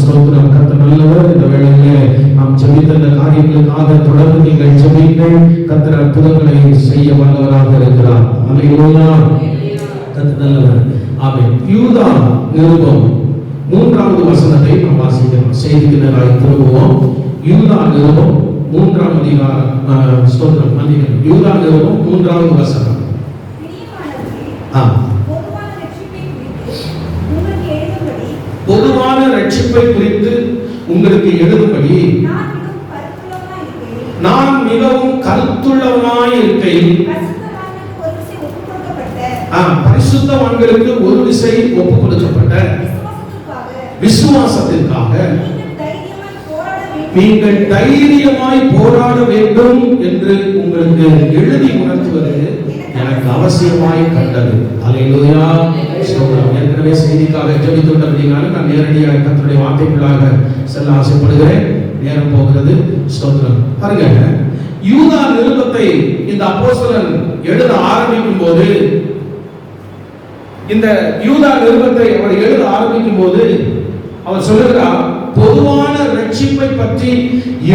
ஸ்தோத்திரம். கர்த்தர் நல்லவர். இந்த வேளையிலே நாம் ஜெபித்த காரியங்களுக்காக தொடர்ந்து நீங்கள் ஜெபிங்கள். கர்த்தர் அற்புதங்களை செய்ய வல்லவராக இருக்கிறார். அல்லேலூயா. கர்த்தர் நல்லவர். ஆமென். யூதா நிருபம் 3வது வசனத்தை நாம் வாசிக்கிறோம். செய்திக்கு நேராய் திரும்புவோம். யூதா நிருபம் 3ஆம் அதிகாரம். ஸ்தோத்திரம். மன்னிக்கவும். யூதா நிருபம் 3வது வசனம். பொதுவான ரட்சிப்பை குறித்து உங்களுக்கு எழுதும்படி நான் மிகவும் கருத்துள்ளவனாய் இருக்கையில் பரிசுத்தவான்களுக்கு ஒரு விசை ஒப்புக் கொடுக்கப்பட்ட விசுவாசத்திற்காக நீங்கள் தைரியமாய் போராட வேண்டும் என்று உங்களுக்கு எழுதி உணர்த்துவது எனக்கு அவசியமாய் கண்டது. அல்லேலூயா. ஏற்கனவே செய்திக்காக ஜெபித்து விட்டபடினாலும் நான் நேரடியாக கர்த்தருடைய வார்த்தைக்குள்ளாக செல்ல ஆசைப்படுகிறேன். நேரம் போகிறது. ஸ்தோத்திரம். பாருங்க, யூதா நிருபத்தை இந்த அப்போஸ்தலன் எழுத ஆரம்பிக்கும் போது, இந்த யூதா நிருபத்தை அவர் எழுத ஆரம்பிக்கும் போது அவர் சொல்லுகிறார், பொதுவான ரட்சிப்பை பற்றி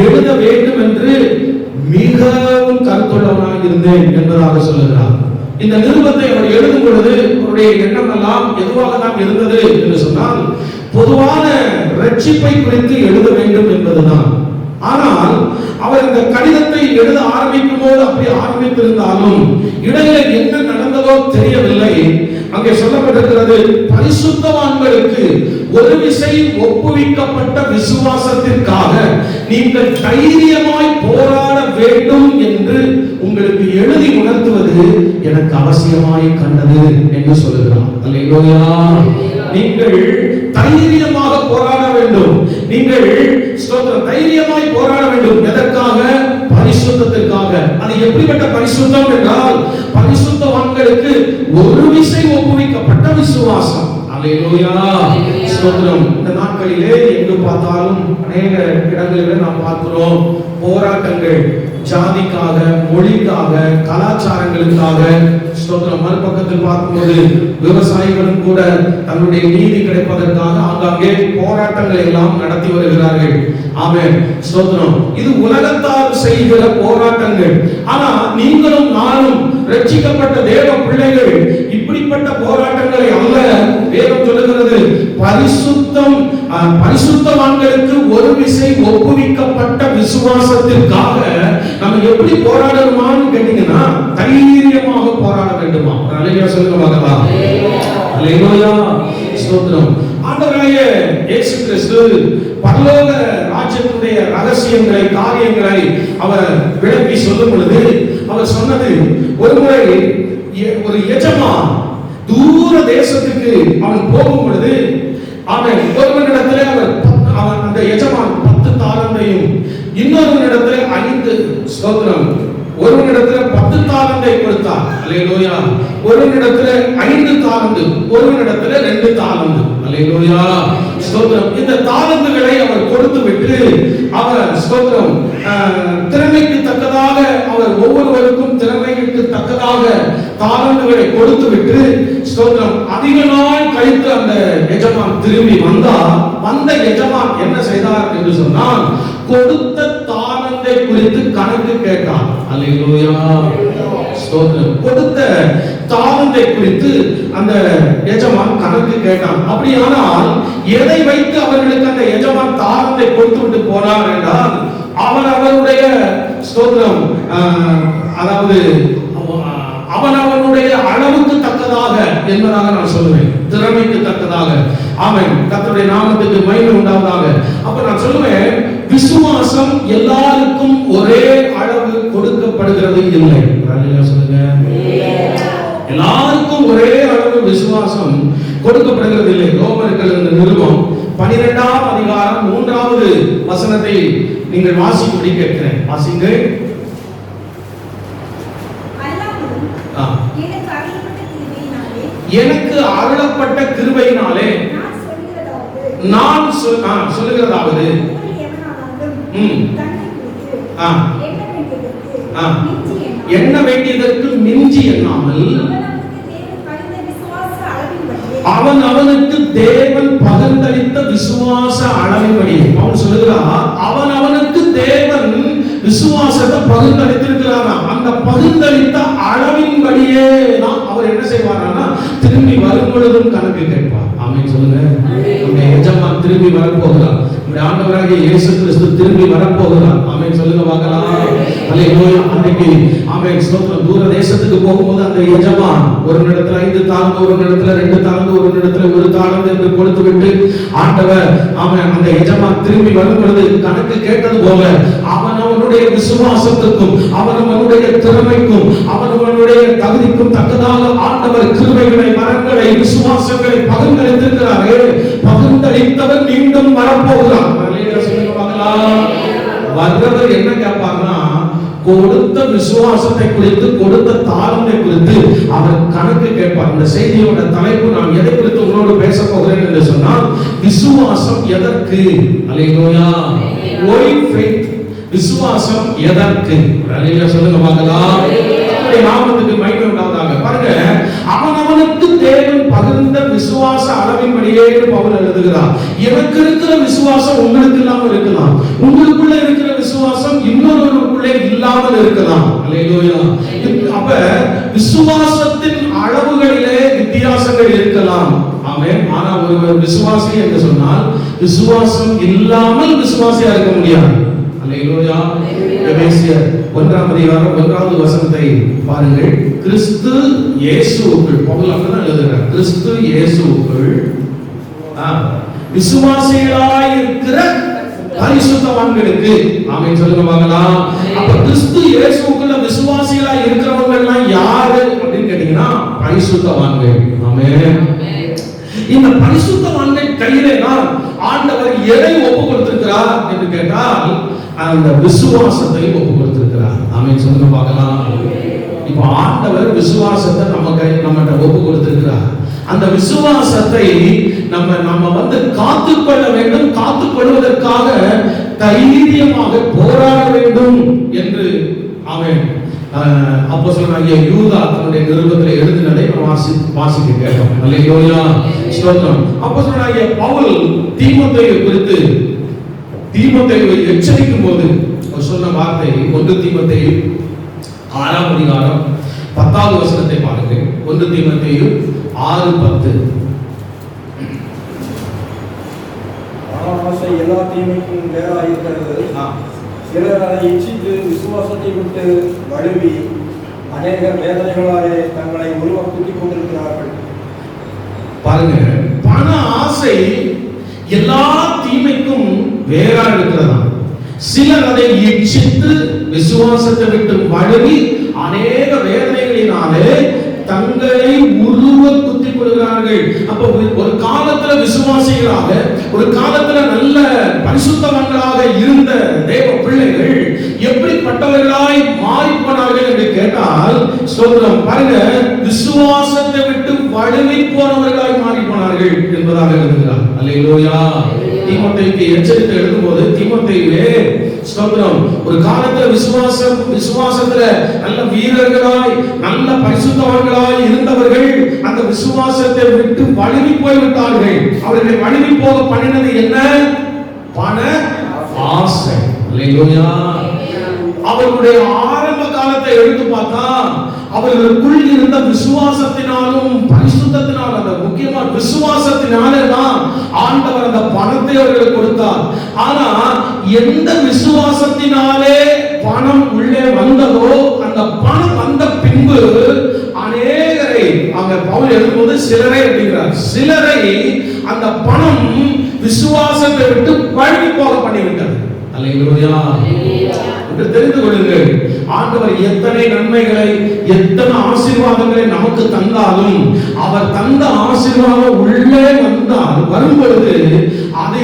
எழுத வேண்டும் என்று மிகவும் கருத்துள்ளவனாக இருந்தேன் என்பதாக சொல்லுகிறார். இந்த நிருபத்தை அவர் எழுதும் பொழுது அவருடைய எண்ணம் எல்லாம் எதுவாக தான் இருந்தது என்று சொன்னால், பொதுவான ரட்சிப்பை குறித்து எழுத வேண்டும் என்பதுதான். ஆனால் அவர் இந்த கடிதத்தை எழுத ஆரம்பிக்கும் போது அப்படி ஆரம்பித்திருந்தாலும் இடையில என்ன நடந்ததோ தெரியவில்லை. அங்கே சொல்லப்பட்டிருக்கிறது, பரிசுத்தவான்களுக்கு ஒரு விசை ஒப்புவிக்கப்பட்ட விசுவாசத்திற்காக நீங்கள் தைரியமாய் போராட வேண்டும் என்று உங்களுக்கு எழுதி உணர்த்துவது எனக்கு அவசியமாய் கண்டது என்று சொல்லுகிறார். அல்லேலூயா. நீங்கள் தைரியமாக போராட வேண்டும். நீங்கள் தைரியமாய் போராட வேண்டும். எதற்காக? பரிசுத்தத்திற்காக. அது எப்படிப்பட்ட பரிசுத்தம் என்றால், பரிசுத்தவான்களுக்கு ஒரு விசை ஒப்புவிக்கப்பட்ட விசுவாசம். அல்லேலூயா. ஸ்தோத்திரம். இந்த நாட்களிலே எங்கு பார்த்தாலும் அநேக இடங்களிலே நாம் பார்க்கிறோம் போராட்டங்கள், ஜாதிக்காக, மொழிக்காக, கலாச்சாரங்களுக்காக. ஸ்தோத்திரம். மறுபக்கத்தில் பார்க்கும்போது விவசாயிகளும் கூட தன்னுடைய நீதி கிடைப்பதற்காக ஆங்காங்கே போராட்டங்கள் எல்லாம் நடத்தி வருகிறார்கள். ஆமென். ஸ்தோத்திரம். இது உலகத்தார் செய்கிற போராட்டங்கள். ஆனா நீங்களும் நானும் ரட்சிக்கப்பட்ட தேவ பிள்ளைகள் இப்படிப்பட்ட போராட்டங்களை அல்ல. வேதம் சொல்லுகிறது, பரிசுத்தவான்களுக்கு ஒரு விசை ஒப்புவிக்கப்பட்ட விசுவாசத்திற்காக நம்ம எப்படி போராடணுமான்னு கேட்டீங்கன்னா, தைரியமாக போராட வேண்டுமா? அல்லேலூயா சொல்லுங்க பார்க்கலாம். அல்லேலூயா. ஸ்தோத்திரம். ஆண்டவராகிய இயேசு கிறிஸ்து பரலோக ராஜ்யத்தினுடைய ரகசியங்களை, காரியங்களை அவர் விளக்கி சொல்லும் பொழுது அவர் சொன்னது, ஒருமுறை ஒரு எஜமான் தூர தேசத்துக்கு அவன் போகும் பொழுது அவன் ஒருவனிடத்திலே அவன் அந்த எஜமான் 10 தாலந்தையும் இன்னொருவனிடத்திலே 5 ஸ்தோத்திரம் ஒருவனிடத்திலே 10 தாலந்தை கொடுத்தார். அல்லேலூயா. ஒருவனிடத்திலே 5 தாலந்து, ஒருவனிடத்திலே 2 தாலந்து. அல்லேலூயா. ஸ்தோத்திரம். இந்த தாலந்துகளை அவர் கொடுத்து விட்டு அவர் ஸ்தோத்திரம் திறமைக்கு தக்கதாக அவர் ஒவ்வொருவருக்கும் திறமைக்கு தக்கதாக தாலந்துகளை கொடுத்து விட்டு ஸ்தோத்திரம் அதிக நாள் கழித்து அந்த எஜமான் திரும்பி வந்த எஜமான் என்ன செய்தார் என்று சொன்னால், கொடுத்த தாலந்தை குறித்து கணக்கு கேட்டார். அல்லேலூயா. ஸ்தோத்திரம். கொடுத்த தாலந்தை குறித்து அந்த எஜமான் கணக்கு கேட்டான். அப்படியானால் எதை வைத்து அவர்களுக்கு அந்த எஜமான் தாலந்தை கொடுத்து விட்டு போனார் என்றால், அவருடைய ஸ்தோத்திரம் அதாவது அவனுடைய அளவுக்கு தக்கதாக என்பதாக நான் சொல்லுவேன். திறமைக்கு தக்கதாக. ஆமென். கர்த்தருடைய நாமத்துக்கு மகிமை உண்டாவதாக. அப்ப நான் சொல்லுவேன், விசுவாசம் எல்லாருக்கும் ஒரே அளவு கொடுக்கப்படுகிறது இல்லை. அல்லேலூயா சொல்லுங்க. எல்லாருக்கும் ஒரே அளவு விசுவாசம் கொடுக்கப்படுகிறது இல்லை. ரோமர்கள் நிருபம் 12ஆம் அதிகாரம் 3வது வசனத்தை நீங்கள் வாசிக்கும்படி கேட்கிறேன். வாசிங்க. எனக்கு அருளப்பட்ட கிருபையினாலே நான் சொல்லுகிறதாவது, எண்ண வேண்டியதற்கு மிஞ்சி எண்ணாமல் அவனுக்கு தேவன் பகிர்ந்தளித்த விசுவாச அளவின்படி பவுல் சொல்லுகிறார், அவனுக்கு தேவன் விசுவாசத்தை பகிர்ந்தளித்திருக்கிறாரா. அந்த பகிர்ந்தளித்த அளவின்படியே தான் அவர் என்ன செய்வாரானா திரும்பி வரும் பொழுதும் கணக்கு கேட்பார். ஆமென் சொல்லுங்க. நம்முடைய எஜமான் திரும்பி வரப்போகிறார். நம்முடைய ஆண்டவராகிய இயேசு கிறிஸ்து திரும்பி வரப்போகிறார். ஆமென் சொல்லுங்க பார்க்கலாம். அல்லேலூயா. அன்னைக்கு ஆமென் ஸ்தோத்திரம். தூர தேசத்துக்கு போகும்போது அந்த எஜமான் ஒரு இடத்துல 5 தாலந்து, ஒரு இடத்துல 2 தாலந்து, ஒரு இடத்துல 1 தாலந்து என்று கொடுத்து விட்டு ஆண்டவர் ஆமென் அந்த எஜமான் திரும்பி வரும் பொழுது கணக்கு கேட்டது போல அவனுடைய விசுவாசத்துக்கும் அவனுடைய திறமைக்கும் அவனுடைய தகுதிக்கும் தக்கதாக ஆண்டவர் கிருபைகளை, வரங்களை, விசுவாசங்களை பகிர்ந்தளித்திருக்கிறாரே. பகிர்ந்தளித்தவர் மீண்டும் வரப்போகிறார். வர்றவர் என்ன கேட்பார்னா, கொடுத்த விசுவாசத்தை குறித்து, கொடுத்த தாளத்தை குறித்து அவர் கணக்கு கேட்பார். இந்த செய்தியோட தலைப்பு நான் எதை குறித்து உங்களோடு பேச போகிறேன் என்று சொன்னால், விசுவாசம் எதற்கு? அல்லேலூயா. Why faith? விசுவாசம் எதற்கு? அல்லேலூயா சொல்லுங்க பார்க்கலாம். நாமத்துக்கு மகிமை உண்டாவதாக. பாருங்க, அவனுக்கு தேவன் பகிர்ந்த விசுவாச அளவின்படியே பவுல் எழுதுகிறார். எனக்கு இருக்கிற விசுவாசம் உங்களுக்கு இல்லாமல் இருக்கலாம், உங்களுக்குள்ள இருக்கிற விசுவாசம் இன்னொருவருக்குள்ளே இல்லாமல் இருக்கலாம். அல்லேலூயா. அப்ப விசுவாசத்தின் அளவுகளிலே வித்தியாசங்கள் இருக்கலாம். ஆமென். ஆனா ஒருவர் விசுவாசி என்று சொன்னால் விசுவாசம் இல்லாமல் விசுவாசியா இருக்க முடியாது. அல்லேலூயா. எபேசியர் 1ஆம் அதிகாரம் 1வது வசனத்தை பாருங்கள். கிறிஸ்து இயேசுவுக்குள், பவுல் அப்படிதான் எழுதுகிறார், கிறிஸ்து இயேசுவுக்குள் விசுவாசிகளாய் இருக்கிற பரிசுத்தவான்களுக்கு. ஆமென் சொல்லுங்க பார்க்கலாம். அப்ப கிறிஸ்து இயேசுவுக்குள்ள விசுவாசிகளாய் இருக்கிறவங்க எல்லாம் யாரு அப்படின்னு கேட்டீங்கன்னா பரிசுத்தவான்கள். ஆமென். இந்த பரிசுத்தவான்கள் கையிலே தான் ஆண்டவர் எதை ஒப்பு கொடுத்திருக்கிறார் என்று கேட்டால் அந்த விசுவாசத்தை ஒப்பு கொடுத்திருக்கிறார். ஆமென் சொல்லுங்க பார்க்கலாம். இப்போ ஆண்டவர் விசுவாசத்தை நம்மகிட்ட ஒப்பு கொடுத்திருக்கிறார். அந்த விசுவாசத்தை நம்ம வந்து காத்துக்கொள்ள வேண்டும். காத்துக்கொள்வதற்காக தைரியமாக போராட வேண்டும் என்று ஆமென் அப்போஸ்தலனாகிய யூதா தன்னுடைய நிருபத்தில் எழுதினதை வாசிக்க கேட்டோம். அல்லேலூயா. ஸ்தோத்திரம். அப்போஸ்தலனாகிய பவுல் தீமோத்தேயு குறித்து தீமோத்தேயுவை எச்சரிக்கும் போது அவர் சொன்ன வார்த்தை 1 தீமோத்தேயு 6ஆம் அதிகாரம் 10வது வசனத்தை பாருங்கள். 1 தீமோத்தேயு 6:10. ஆசை எல்லா தீமைக்கும் வேறாயிருக்கிறது. சிலர் அதை இச்சித்து விசுவாசத்தை விட்டு வழுவி அநேகர் வேதனைகளாலே தங்களை உருவம் குத்திக் கொண்டிருக்கிறார்கள். பாருங்க, பண ஆசை எல்லா தீமைக்கும் வேறா இருக்கிறதா. சிலர் அதை இச்சித்து விசுவாசத்தை விட்டு வழுவி அநேக வேதனைகளினாலே தங்களை உருவ குத்திக் கொள்கிறார்கள். அப்ப ஒரு காலத்துல விசுவாசிகளாக, ஒரு காலத்துல நல்ல பரிசுத்தவான்களாக இருந்த தேவ பிள்ளைகள் எப்படிப்பட்டவர்களாய் மாறி போனார்கள் என்று கேட்டால், ஸ்தோத்திரம், பாருங்க, விசுவாசத்தை விட்டு வழுவி போனவர்களாய் மாறி போனார்கள் என்பதாக எழுதுகிறார். அல்லேலூயா. தீமோத்தேயுக்கு எச்சரித்து எழுதும்போது, தீமோத்தேயுவே ஸ்தோத்திரம், ஒரு காலத்துல விசுவாசத்துல நல்ல வீரர்களாய் நல்ல பரிசுத்தவான்களாய் இருந்தவர்கள் அந்த விசுவாசத்தை விட்டு வழுவி போய்விட்டார்கள். அவர்களை வழுவி போக பண்ணினது என்ன? பண ஆசை. அல்லேலூயா. அவர்களுடைய ஆரம்ப காலத்தை எடுத்து பார்த்தா அவர்களுக்குள் இருந்த விசுவாசத்தினாலும் பரிசுத்தத்தினாலும், அந்த முக்கியமா விசுவாசத்தினாலே தான் ஆண்டவர் அந்த பணத்தை அவர்களுக்கு கொடுத்தார். ஆனா எந்த விசுவாசத்தினாலே பணம் உள்ளே வந்ததோ அந்த பணம் வந்த பின்பு அநேகரை, அங்க பவுல் எழுதும்போது சிலரை அப்படிங்கிறார், சிலரை அந்த பணம் விசுவாசத்தை விட்டு வழுவி போக பண்ணிவிட்டது. அல்லேலூயா. தெரிந்து கொள்ளுங்கள், ஆண்டவர் எத்தனை நன்மைகளை எத்தனை ஆசீர்வாதங்களை நமக்கு தந்தாலும் அவர் தந்த ஆசீர்வாதம் உள்ளே வந்தால் வரும்பொழுது அது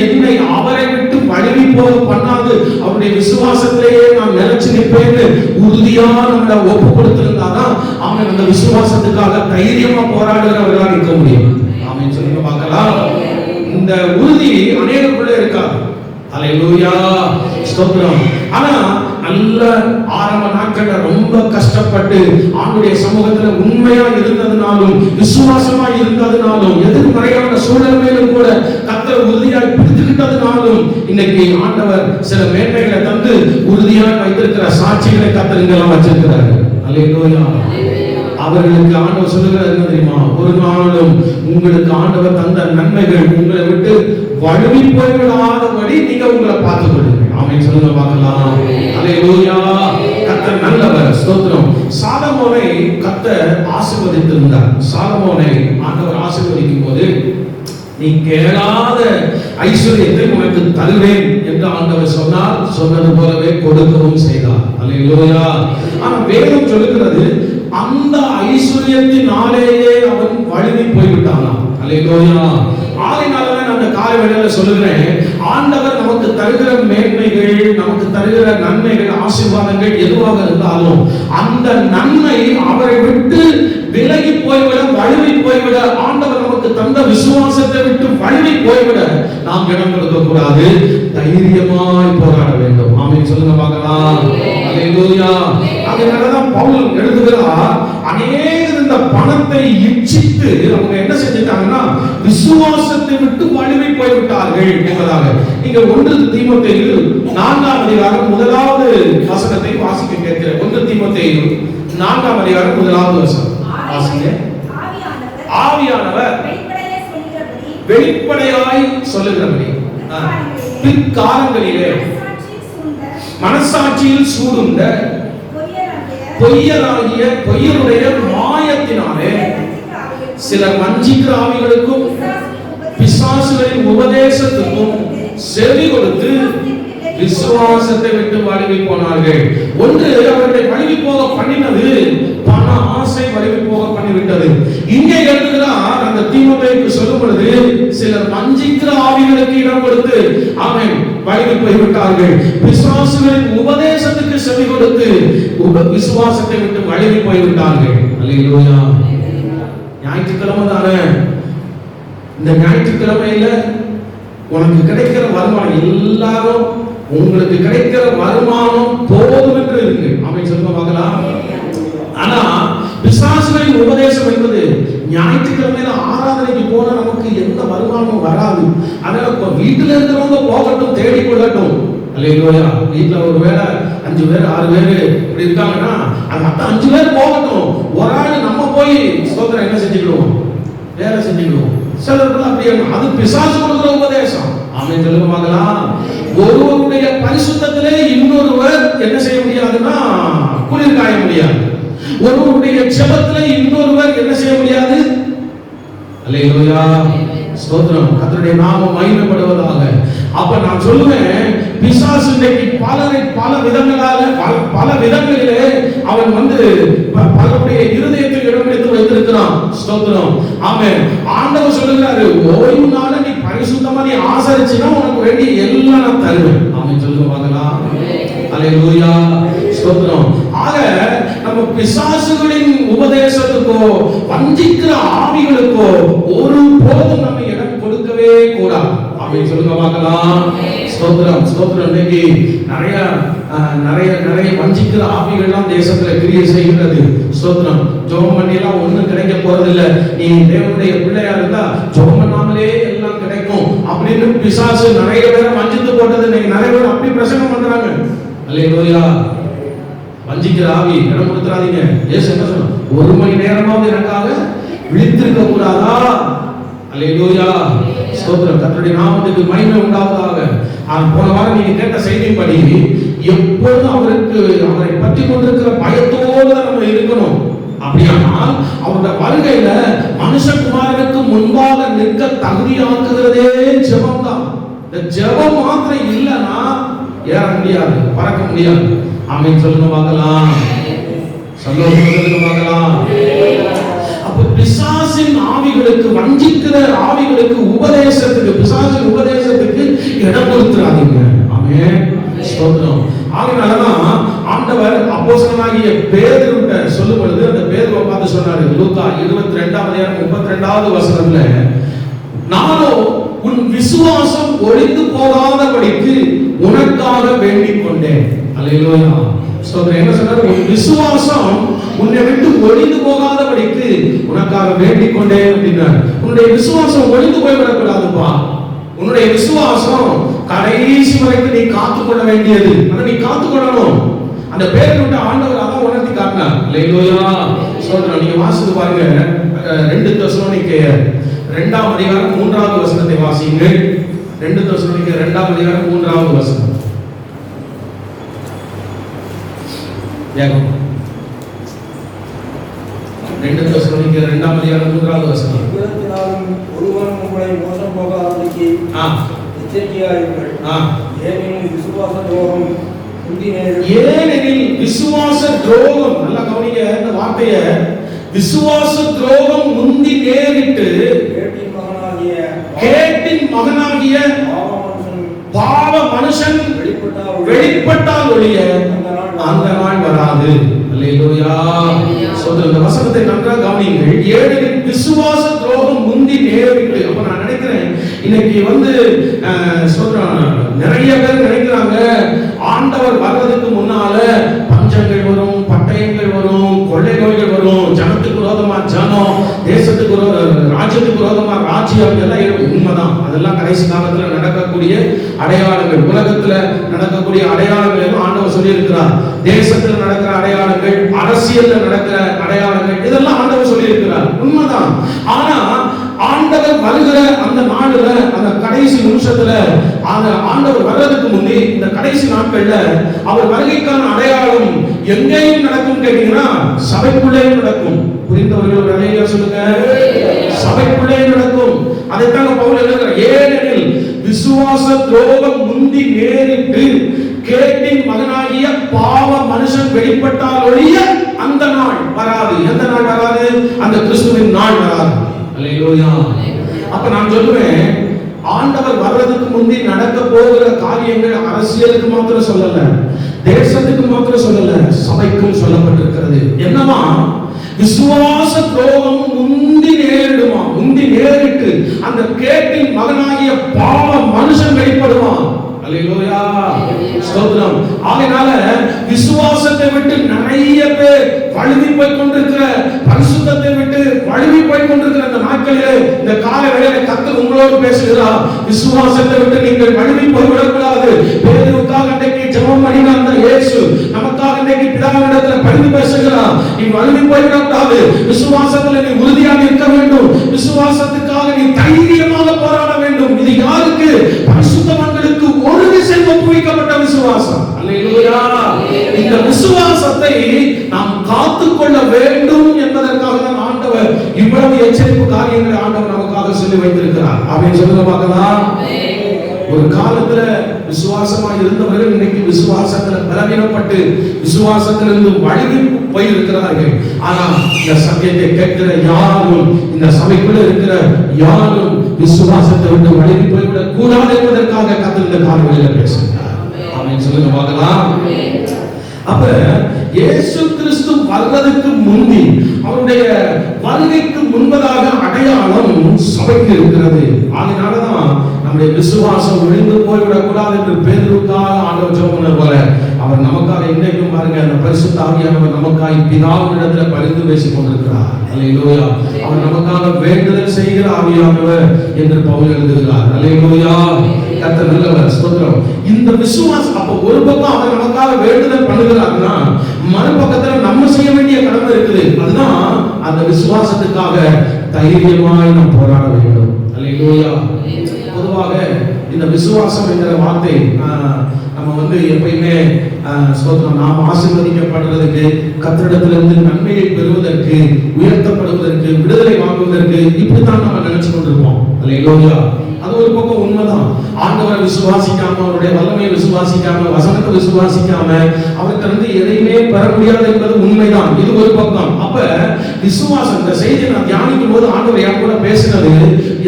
என்னை அவரை விட்டு வழுவி போக பண்ணாது. அவருடைய விசுவாசத்திலேயே நான் நிலைச்சு நிற்பேன்னு உறுதியா நம்மளை ஒப்பு கொடுத்திருந்தாதான் அவன் அந்த விசுவாசத்துக்காக தைரியமா போராடுகிறவர்களா இருக்க முடியும். அவன் சொல்லுங்க பார்க்கலாம். இந்த உறுதி அநேகருக்குள்ளே இருக்காது. அல்லேலூயா. ஸ்தோத்திரம். ஆனா நல்ல ஆரம்ப நாட்கள்ல ரொம்ப கஷ்டப்பட்டு ஆண்டுடைய சமூகத்துல உண்மையா இருந்ததுனாலும் விசுவாசமா இருந்ததுனாலும் எதிர்மறையான சூழ்நிலையிலும் கூட கர்த்தர் உறுதியாய் பிடித்துக்கிட்டதுனாலும் இன்னைக்கு ஆண்டவர் சில மேன்மைகளை தந்து உறுதியாக வைத்திருக்கிற சாட்சிகளை கர்த்தர் இங்கெல்லாம் வச்சிருக்கிறாரு. அல்லேலூயா. அவர்களுக்கு ஆண்டவர் சொல்லுகிறது என்ன தெரியுமா? ஒரு நாளும் உங்களுக்கு ஆண்டவர் தந்த நன்மைகள் உங்களை விட்டு வழுவி போய்விடாதபடி நீங்க உங்களை பார்த்துக் கொள்ளுங்க. ஆமென் சொல்லுங்க பார்க்கலாம். அல்லேலூயா. கர்த்தர் நல்லவர். ஸ்தோத்திரம். சாலமோனை கர்த்தர் ஆசீர்வதித்திருந்தார். சாலமோனை ஆண்டவர் ஆசீர்வதிக்கும் போது நீ கேளாத ஐஸ்வர்யத்தை உனக்கு தருவேன் என்று ஆண்டவர் சொன்னார். சொன்னது போலவே கொடுக்கவும் செய்தார். அல்லேலூயா. ஆனா வேதம் சொல்லுகிறது அந்த ஐஸ்வர்யத்தினாலேயே அவன் வழுவி போய்விட்டானா. அல்லேலூயா. ஆகையினால அந்த காலை வேளையில சொல்லுகிறேன், ஆண்டவர் நமக்கு தருகிற மேன்மைகள், நமக்கு தருகிற நன்மைகள், ஆசீர்வாதங்கள் எதுவாக இருந்தாலும் அந்த நன்மை அவரை விட்டு விலகி போய்விட, வழுவி போய்விட, ஆண்டவர் நமக்கு தந்த விசுவாசத்தை விட்டு வழுவி போய்விட நாம் இடம் கொடுக்க கூடாது. தைரியமாய் போராட வேண்டும். ஆமென் சொல்லுங்க பார்க்கலாம். அல்லேலூயா. அதனாலதான் பவுல் எழுதுகிறார், அநேகர் இந்த பணத்தை இச்சித்து அவங்க என்ன செஞ்சிட்டாங்கன்னா விசுவாசத்தை விட்டு வழுவி போய்விட்டார்கள் என்பதாக. நீங்க 1 தீமோத்தேயு 4ஆம் அதிகாரம் 1வது வசனத்தை வாசிக்க கேட்கிறேன். 1 தீமோத்தேயு 4ஆம் அதிகாரம் 1வது வசனம் வாசிங்க. ஆவியானவர் வெளிப்படையாய் சொல்லுகிறபடி பிற்காலங்களிலே மனசாட்சியில் சூடுண்ட பொய்யருடைய மாயத்தினாலே சிலர் வஞ்சிக்கிற ஆவிகளுக்கும் பிசாசுகளின் உபதேசத்துக்கும் செவி கொடுத்து விசுவாசத்தை விட்டு வழுவி போனார்கள். ஒன்று அவர்களை வழுவி போக பண்ணினது பண ஆசை வழுவி போக பண்ணிவிட்டது. இங்கே எழுதுகிறார், அந்த தீமோத்தேயுக்கு சொல்லும் பொழுது சிலர் வஞ்சிக்கிற ஆவிகளுக்கு இடம் கொடுத்து அவன் வழுவி போய்விட்டார்கள். பிசாசுகளின் உபதேசத்துக்கு செவி கொடுத்து விசுவாசத்தை விட்டு வழுவி போய்விட்டார்கள். அல்லேலூயா. ஞாயிற்றுக்கிழமை தானே, இந்த ஞாயிற்றுக்கிழமையில உனக்கு கிடைக்கிற வருமானம், எல்லாரும் உங்களுக்கு கிடைக்கிற வருமானம் போதும் என்று இருக்கு. ஆமென் சொல்லுங்க பார்க்கலாம். ஆனா பிசாசுகளின் உபதேசம் என்பது ஞாயிற்றுக்கிழமையில ஆராதனைக்கு போனா நமக்கு எந்த வருமானமும் வராது. அதனால வீட்டுல இருக்கிறவங்க போகட்டும், தேடி கொள்ளட்டும். அல்லேலூயா. வீட்டுல ஒரு வேளை 5 பேர் 6 பேர் இப்படி இருக்காங்கன்னா அது மத்த 5 பேர் போகட்டும். ஒரு ஆள் நம்ம போய் ஸ்தோத்திரம் என்ன செஞ்சுக்கிடுவோம், வேலை செஞ்சுக்கிடுவோம். சிலர்கள் அப்படியே அது பிசாசு கொடுக்கிற உபதேசம். ஆமென் சொல்லுங்க பார்க்கலாம். ஒருவருடைய பரிசுத்தத்திலே இன்னொருவர் என்ன செய்ய முடியாதுன்னா குளிர் காய முடியாது. ஒருவருடைய ஜெபத்திலே இன்னொருவர் என்ன செய்ய முடியாது. அல்லேலூயா. ஸ்தோத்திரம். கர்த்தருடைய நாமம் மகிமைப்படுவதாக. அப்ப நான் சொல்லுவேன், பிசாசு இன்னைக்கு பல விதங்களிலே அவன் பலருடைய இருதயத்தில் இடம் எடுத்து வைத்திருக்கிறான். ஸ்தோத்திரம். ஆமென். ஆண்டவர் சொல்லுகிறாரு, ஓய்வு நாளை நீ பரிசுத்தமா நீ ஆசரிச்சினா உனக்கு வேண்டிய எல்லாம் நான் தருவேன். ஆமென் சொல்லுங்க பார்க்கலாம். அல்லேலூயா. ஸ்தோத்திரம். ஆக நம்ம பிசாசுகளின் உபதேசத்துக்கோ வஞ்சிக்கிற ஆவிகளுக்கோ ஒரு போதும் நம்ம இடம் கொடுக்கவே கூடாது. ஆமென் சொல்லுங்க பார்க்கலாம். ஸ்தோத்திரம். ஸ்தோத்திரம். இன்னைக்கு நிறைய வஞ்சிக்கிற ஆவிகள்லாம் தேசத்துல கிரியை செய்கிறது. ஸ்தோத்திரம். ஜெபம் பண்ணி எல்லாம் ஒண்ணும் கிடைக்க போறதில்லை. நீ தேவனுடைய பிள்ளையா இருந்தா ஜெபம் பண்ணாமலே எல்லாம் கிடைக்கும் அப்படின்னு பிசாசு நிறைய பேரை வஞ்சித்து போட்டது. இன்னைக்கு நிறைய பேர் அப்படி பிரசங்கம் பண்றாங்க. அல்லேலூயா. வஞ்சிக்கிற ஆவி இடம் கொடுத்துறாதீங்க. இயேசு என்ன சொன்னார்? 1 மணி நேரமாவது எனக்காக விழித்திருக்க கூடாதா? அல்லேலூயா. ஸ்தோத்திரம். கர்த்தருடைய நாமத்துக்கு மகிமை உண்டாவதாக. போன வாரம் நீங்க கேட்ட செய்தியின்படி எப்பொழுதும் அவரை பற்றி கொண்டிருக்கிற பயத்தோடு தான் நம்ம இருக்கணும். அப்படியானால் அவருடைய வருகையில மனுஷகுமாரனுக்கு முன்பாக நிற்க தகுதியாக்குகிறதே ஜெபம் தான். இந்த ஜெபம் மாத்திரம் இல்லைன்னா ஏற முடியாது, பறக்க முடியாது. ஆமென் சொல்லுங்க பார்க்கலாம். சந்தோஷமா பார்க்கலாம். அப்ப பிசாசின் ஆவிகளுக்கு, வஞ்சிக்கிற ஆவிகளுக்கு, உபதேசத்துக்கு, பிசாசின் உபதேசத்துக்கு இடம் கொடுத்துறாதீங்க. ஆமென். ஸ்தோத்திரம். ஆகையாலதான் ஆண்டவர் அப்போஸ்தலனாகிய பேதுருவிட்ட சொல்லும் பொழுது அந்த பேதுருவை பார்த்து சொன்னாரு. லூக்கா 22ஆம் அதிகாரம் 32வது வசனத்துல, நானோ உன் விசுவாசம் ஒழிந்து போகாதபடிக்கு உனக்காக வேண்டிக் கொண்டேன். அல்லேலூயா. ஸ்தோத்திரம். என்ன சொன்னார்? உன் விசுவாசம் உன்னை விட்டு ஒழிந்து போகாதபடிக்கு உனக்காக வேண்டிக் கொண்டே அப்படின்னார். உன்னுடைய விசுவாசம் ஒழிந்து போய்விடக்கூடாதுப்பா. உன்னுடைய விசுவாசம் கடைசி வரைக்கும் நீ காத்துக்கொள்ள வேண்டியது. ஆனா நீ காத்துக்கொள்ளணும். அந்த பேரை விட்டு ஆண்டவர் அதான் உணர்த்தி காட்டினார். அல்லேலூயா. ஸ்தோத்திரம். நீங்க வாசித்து பாருங்க 2 தெசலோனிக்கேயர் 2ஆம் அதிகாரம் 3வது வசனத்தை வாசியுங்கள். 2 தெசலோனிக்கேயர் 2ஆம் அதிகாரம் 3வது வசனம். யாகம் 2 தெசலோனிக்கேயர் 2ஆம் அதிகாரம் 3வது வசனம். ஒருவன் உங்களை மோசம் போகாதபடிக்கு எச்சரிக்கையாயிருங்கள். ஏனெனில் விசுவாச துரோகம் நல்லா கவனிங்க இந்த வார்த்தைய. விசுவாச துரோகம் முந்தி நேரிட்டு கேட்டின் மகனாகிய பாவ மனுஷன் வெளிப்பட்டால் ஒழிய அந்த நாள் வராது. அல்லேலூயா. இந்த வசனத்தை நன்றாக கவனியுங்கள். ஏனெனில் விசுவாச துரோகம் முந்தி நேரிட்டு. அப்ப நான் நினைக்கிறேன் இன்னைக்கு நிறைய பேர் நினைக்கிறாங்க ஆண்டவர் வர்றதுக்கு முன்னால பஞ்சங்கள் வரும், பட்டயங்கள் வரும், கொள்ளை நோய்கள் வரும், ஜனத்துக்கு விரோதமா ஜனம், தேசத்துக்கு ராஜ்யத்துக்கு விரோதமா ராஜ்யம். எல்லாம் உண்மைதான். அதெல்லாம் கடைசி காலத்துல நடக்கக்கூடிய அடையாளங்கள், உலகத்துல நடக்கக்கூடிய அடையாளங்கள் எல்லாம் ஆண்டவர் சொல்லி இருக்கிறார். தேசத்துல நடக்கிற அடையாளங்கள், அரசியல்ல நடக்கிற அடையாளங்கள், இதெல்லாம் ஆண்டவர் சொல்லி இருக்கிறார். உண்மைதான். ஆனா ஆண்டவர் வருகிற அந்த நாளுல, அந்த கடைசி நிமிஷத்துல, ஆண்டவர் வர்றதுக்கு முன்னே இந்த கடைசி நாட்கள்ல அவர் வருகைக்கான அடையாளம் எங்கேயும் நடக்கும் கேட்டீங்கன்னா சபைக்குள்ளேயும் நடக்கும். புரிந்தவர்கள் ஒரு அலையா சொல்லுங்க. சபைக்குள்ளேயும் நடக்கும். அதைத்தான் பவுல் எழுதுகிறார். ஏனெனில் விசுவாச துரோகம் முந்தி நேரிட்டு கேட்டின் மகனாகிய பாவ மனுஷன் வெளிப்பட்டால் ஒழிய அந்த நாள் வராது. எந்த நாள் வராது? அந்த கிறிஸ்துவின் நாள் வராது. அல்லேலூயா. அப்ப நான் சொல்லுவேன், ஆண்டவர் வர்றதுக்கு முந்தி நடக்க போகிற காரியங்கள் அரசியலுக்கு மாத்திரம் சொல்லல, தேசத்துக்கு மாத்திரம் சொல்லல, சபைக்கும் சொல்லப்பட்டிருக்கிறது. என்னமா? விசுவாச துரோகம் முந்தி நேரிடுமா. முந்தி நேரிட்டு அந்த கேட்டின் மகனாகிய பாவ மனுஷன் வெளிப்படுவான். அல்லேலூயா. ஸ்தோத்திரம். ஆகையால விசுவாசத்தை விட்டு நிறைய பேர் வழுவி போய் கொண்டிருக்கிற, பரிசுத்தத்தை விட்டு வழுவி போய் கொண்டிருக்கிற அந்த நாட்களிலே இந்த கால வேளையில கர்த்தர் உங்களோடு பேசுகிறார். விசுவாசத்தை விட்டு நீங்கள் வழுவி போய் விடக்கூடாது. பேதுருவுக்காக இன்றைக்கு ஜெபம் பண்ணின அந்த இயேசு நமக்காக இன்றைக்கு பிதாவினிடத்தில் பரிந்து பேசுகிறார். நீ வழுவி போய் விடக்கூடாது. விசுவாசத்தில் நீ உறுதியாக இருக்க வேண்டும். விசுவாசத்துக்காக நீ தைரியமாக போராட வேண்டும். இது யாருக்கு? பரிசுத்தவான்களுக்கு ஒரு விசை ஒப்புவிக்கப்பட்ட விசுவாசம். அல்லேலூயா. இந்த விசுவாசத்தை நாம் காத்துக்கொள்ள வேண்டும் என்பதற்காக தான் ஆண்டவர் இவ்வளவு எச்சரிப்பு காரியங்களை ஆண்டவர் நமக்காக சொல்லி வைத்திருக்கிறார். ஆமென் சொல்லுங்க பார்க்கலாம். ஒரு காலத்துல விசுவாசமா இருந்தவர்கள் இன்னைக்கு விசுவாசத்துல பலவீனப்பட்டு விசுவாசத்திலிருந்து வழுவி போயிருக்கிறார்கள். ஆனா இந்த சத்தியத்தை கேட்கிற யாரும், இந்த சபைக்குள்ள இருக்கிற யாரும் விசுவாசத்தை விட்டு வழுவி போய்விடக் கூடாது என்பதற்காக கர்த்தர் இந்த காரியங்களில் பேசுகிறார். ஆமென் சொல்லுங்க பார்க்கலாம். அப்ப இயேசு கிறிஸ்து வர்றதுக்கு முந்தி, அவருடைய வருகைக்கு முன்பதாக அடையாளம் சபைக்கு இருக்கிறது. அதனாலதான் நம்முடைய விசுவாசம் ஒழிந்து போய்விடக் கூடாது என்று பேதுருவுக்காக ஆண்டவர் ஜெபம் போல அவர் நமக்காக இன்றைக்கும் பாருங்க, அந்த பரிசுத்த ஆவியானவர் நமக்காக பிதாவினிடத்துல பரிந்து பேசிக் கொண்டிருக்கிறார். அல்லேலூயா. அவர் நமக்காக வேண்டுதல் செய்கிற ஆவியானவர் என்று பவுல் எழுதுகிறார். அல்லேலூயா. கர்த்தர் நல்லவர். ஸ்தோத்திரம். இந்த விசுவாசம் அப்ப ஒரு பக்கம் அவர் நமக்காக வேண்டுதல் பண்ணுகிறார்னா, மறுபக்கத்துல நம்ம செய்ய வேண்டிய கடமை இருக்குது. அதுதான் அந்த விசுவாசத்துக்காக தைரியமாய் நாம் போராட வேண்டும். அல்லேலூயா. பொதுவாக இந்த விசுவாசம் என்கிற வார்த்தை நம்ம எப்பயுமே ஸ்தோத்திரம், நாம் ஆசீர்வதிக்கப்படுவதற்கு, கர்த்தரிடத்திலிருந்து நன்மையை பெறுவதற்கு, உயர்த்தப்படுவதற்கு, விடுதலை வாங்குவதற்கு இப்படித்தான் நம்ம நினைச்சு கொண்டிருப்போம். அல்லேலூயா. அது ஒரு பக்கம் உண்மைதான். ஆண்டவரை விசுவாசிக்காம, அவருடைய வல்லமையை விசுவாசிக்காம, வசனத்தை விசுவாசிக்காம அவர்கிட்ட எதையுமே பெற முடியாது என்பது உண்மைதான். இது ஒரு பக்கம். அப்ப விசுவாசம், இந்த செய்தியை நான் தியானிக்கும் போது ஆண்டவர் என் கூட பேசினது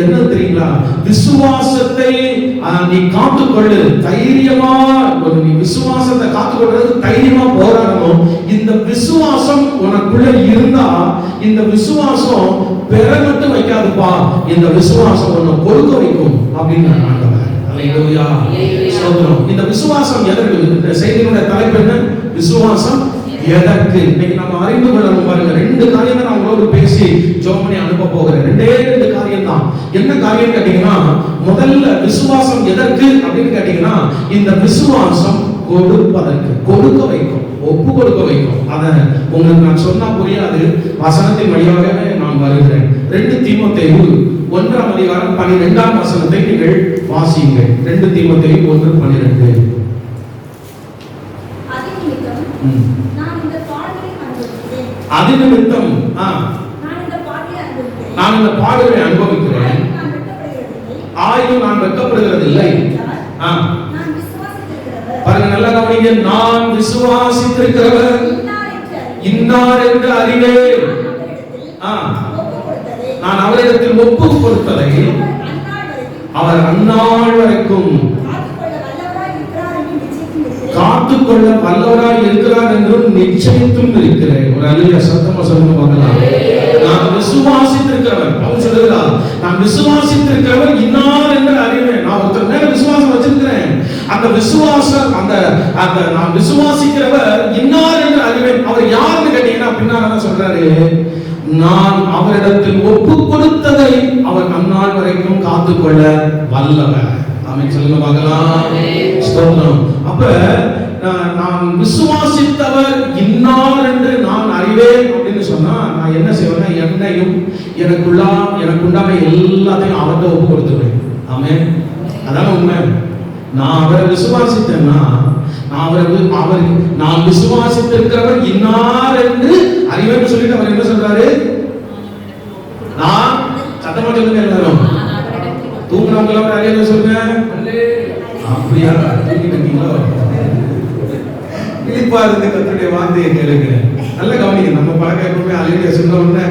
என்ன தெரியுங்களா? விசுவாசத்தை நீ காத்துக்கொள்ளு, தைரியமா நீ விசுவாசத்தை காத்துக்கொள்றது, தைரியமா போராடணும். இந்த விசுவாசம் உனக்குள்ள இருந்தா, இந்த விசுவாசம் பெற மட்டும் வைக்காதுப்பா, இந்த விசுவாசம் உன்னை கொடுக்க வைக்கும் அப்படின்னு ஆண்டவர். அல்லேலூயா. ஸ்தோத்திரம். இந்த விசுவாசம் எதற்கு? இந்த செய்தியோட தலைப்பு என்ன? விசுவாசம் எதற்கு? இன்னைக்கு நம்ம அறிந்து கொள்ளணும் பாருங்க. 2 காரியம் தான் நான் உங்களோடு பேசி ஜெபம் பண்ணி அனுப்ப போகிறேன். 2 காரியம் தான். என்ன காரியம் கேட்டீங்கன்னா, முதல்ல விசுவாசம் எதற்கு அப்படின்னு கேட்டீங்கன்னா, இந்த விசுவாசம் கொடுப்பதற்கு, கொடுக்க வைக்கும், ஒப்பு கொடுக்க வைக்கும். அத உங்களுக்கு நான் சொன்னா புரியாது, வசனத்தின் வழியாகவே நான் வருகிறேன். 2 தீமோத்தேயு 1ஆம் அதிகாரம் 12ஆம் வசனத்தை நீங்கள் வாசியுங்கள். 2 தீமோத்தேயு 1:12. அது நிமித்தம் நான் இந்த பாடுகளை அனுபவிக்கிறேன், ஆயினும் நான் வெட்கப்படுகிறதில்லை. பாருங்க, நல்லா கவனிங்க. நான் விசுவாசித்திருக்கிறவர் இன்னார் என்று அறிவேன். நான் அவரிடத்தில் ஒப்பு கொடுத்ததை அவர் அந்நாள் வரைக்கும் காத்துக்கொள்ள வல்லவராய் இருக்கிறார் என்றும் நிச்சயித்தும் இருக்கிறேன். ஒரு அல்லேலூயா சத்தமா சொல்லுங்க பார்க்கலாம். நான் விசுவாசித்திருக்கிறவர், பவுல் சொல்லுகிறார், நான் விசுவாசித்திருக்கிறவர் இன்னார் என்று அறிவேன். நான் ஒருத்தர் மேல விசுவாசம் வச்சிருக்கிறேன். அந்த விசுவாசம், அந்த நான் விசுவாசிக்கிறவர் இன்னார் என்று அறிவேன். அவர் யாருன்னு கேட்டீங்கன்னா பின்னால சொல்றாரு, நான் அவரிடத்தில் ஒப்பு கொடுத்ததை அவர் அந்நாள் வரைக்கும் காத்துக்கொள்ள வல்லவர். ஆமென் சொல்லுங்க பார்க்கலாம். ஸ்தோத்திரம். அப்ப நான் விசுவாசித்தவர் இன்னார் என்று நான் அறிவேன் அப்படின்னு சொன்னா நான் என்ன செய்வேன்னா, என்னையும் எனக்குண்டான எல்லாத்தையும் அவர்கிட்ட ஒப்பு கொடுத்துருவேன். ஆமென். அதான உண்மை. நான் அவரை விசுவாசித்தேன்னா, நான் விசுவாசித்திருக்கிறவர் இன்னார் என்று அறிவேன்னு சொல்லிட்டு அவர் என்ன சொல்றாரு? நான் சத்தமா சொல்லுங்க எல்லாரும். தூங்குறவங்கள ஒரு அறிய சொல்லுங்க. அப்படியா? தூங்கிட்டீங்களோ? இழிப்பா இருந்து கர்த்தருடைய வார்த்தையை கேளுங்க. நல்ல கவனிங்க. நம்ம பழக்கம் எப்பவுமே அழிய சொன்ன உடனே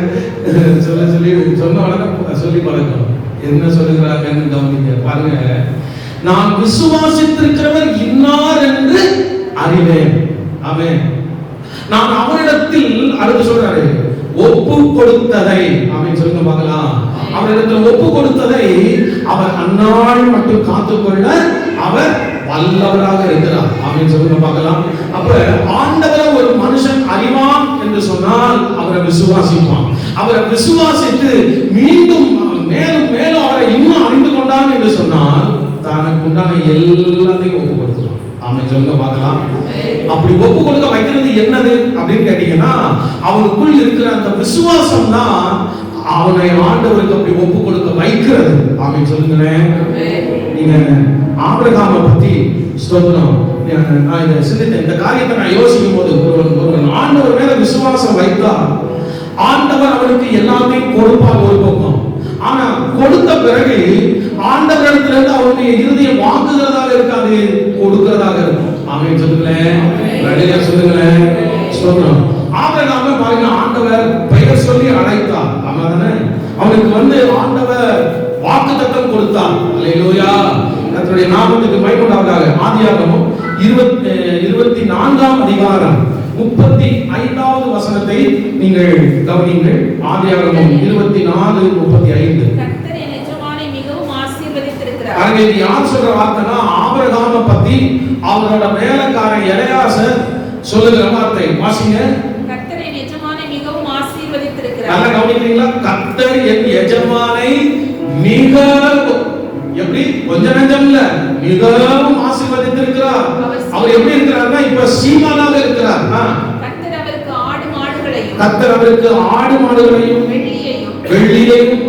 சொன்ன உடனே சொல்லி பழக்கம். என்ன சொல்லுகிறாங்கன்னு கவனிங்க. பாருங்க, நான் விசுவாசித்திருக்கிறவர் இன்னார் என்று அறிவேன். ஆமென். நான் அவரிடத்தில் அடுத்து சொல்றாரு, ஒப்பு கொடுத்ததை. ஆமென் சொல்லுங்க பார்க்கலாம். அவரிடத்தில் ஒப்பு கொடுத்ததை அவர் அந்நாள் மட்டும் காத்துக்கொள்ள அவர் வல்லவராக இருக்கிறார். ஆமென் சொல்லுங்க பார்க்கலாம். அப்ப ஆண்டவரை ஒரு மனுஷன் அறிவான் என்று சொன்னால் அவரை விசுவாசிப்பான். அவரை விசுவாசித்து மீண்டும் மேலும் மேலும் அவரை இன்னும் அறிந்து கொண்டான் என்று சொன்னால் தனக்கு உண்டான எல்லாத்தையும் ஒப்பு கொடுத்துருவான். ஆமென் சொல்லுங்க பார்க்கலாம். அப்படி ஒப்பு கொடுக்க வைக்கிறது என்னது அப்படின்னு கேட்டீங்கன்னா, அவனுக்குள் இருக்கிற அந்த விசுவாசம் தான் அவனை ஆண்டவருக்கு அப்படி ஒப்பு கொடுக்க வைக்கிறது. ஆமென் சொல்லுங்களேன். நீங்க ஆபிரகாமை பத்தி ஸ்தோத்திரம், நான் இதை சிந்தித்தேன். இந்த காரியத்தை நான் யோசிக்கும் போது, ஒருவன் ஆண்டவர் மேல விசுவாசம் வைத்தால் ஆண்டவர் அவனுக்கு எல்லாத்தையும் கொடுப்பார் ஒரு பக்கம். ஆனா கொடுத்த பிறகு ஆண்டவரிடத்திலிருந்து அவனுடைய இருதயம் வாங்குகிறதாக இருக்காது, கொடுக்கிறதாக இருக்கும். ஆமென் சொல்லுங்களேன். ரெடியா சொல்லுங்களேன். ஸ்தோத்திரம். ஆபிரகாமை பாருங்க, ஆண்டவர் பெயர் சொல்லி அழைத்தார். ஆமாதானே? அவனுக்கு ஆண்டவர் வாக்குத்தத்தம் கொடுத்தார். அல்லேலூயா. கர்த்தருடைய நாமத்துக்கு மகிமை உண்டாவதாக. ஆதியாகமம் 24ஆம் அதிகாரம் 35வது வசனத்தை நீங்கள் கவனியுங்கள். ஆதியாகமம் 24:35. கர்த்தர் என் எஜமானை மிகவும் ஆசீர்வதித்திருக்கிறார். அங்க இது யார் சொல்ற வார்த்தைனா, ஆபிரகாமை பத்தி அவரோட வேலைக்காரன் எலியாசர் சொல்லுகிற வார்த்தை. வாசிங்க. கர்த்தர் என் எஜமானை மிகவும் ஆசீர்வதித்திருக்கிறார். நல்லா கவனிக்கிறீங்களா? கர்த்தர் என் எஜமானை மிகவும், எப்படி? கொஞ்ச நெஞ்சம் இல்ல, மிகவும் ஆசீர்வதித்திருக்கிறார். அவர் எப்படி இருக்கிறார்னா, இப்ப சீமானாக இருக்கிறார். கர்த்தர் அவருக்கு ஆடு மாடுகளையும், கர்த்தர் அவருக்கு ஆடு மாடுகளையும், வெள்ளியையும்,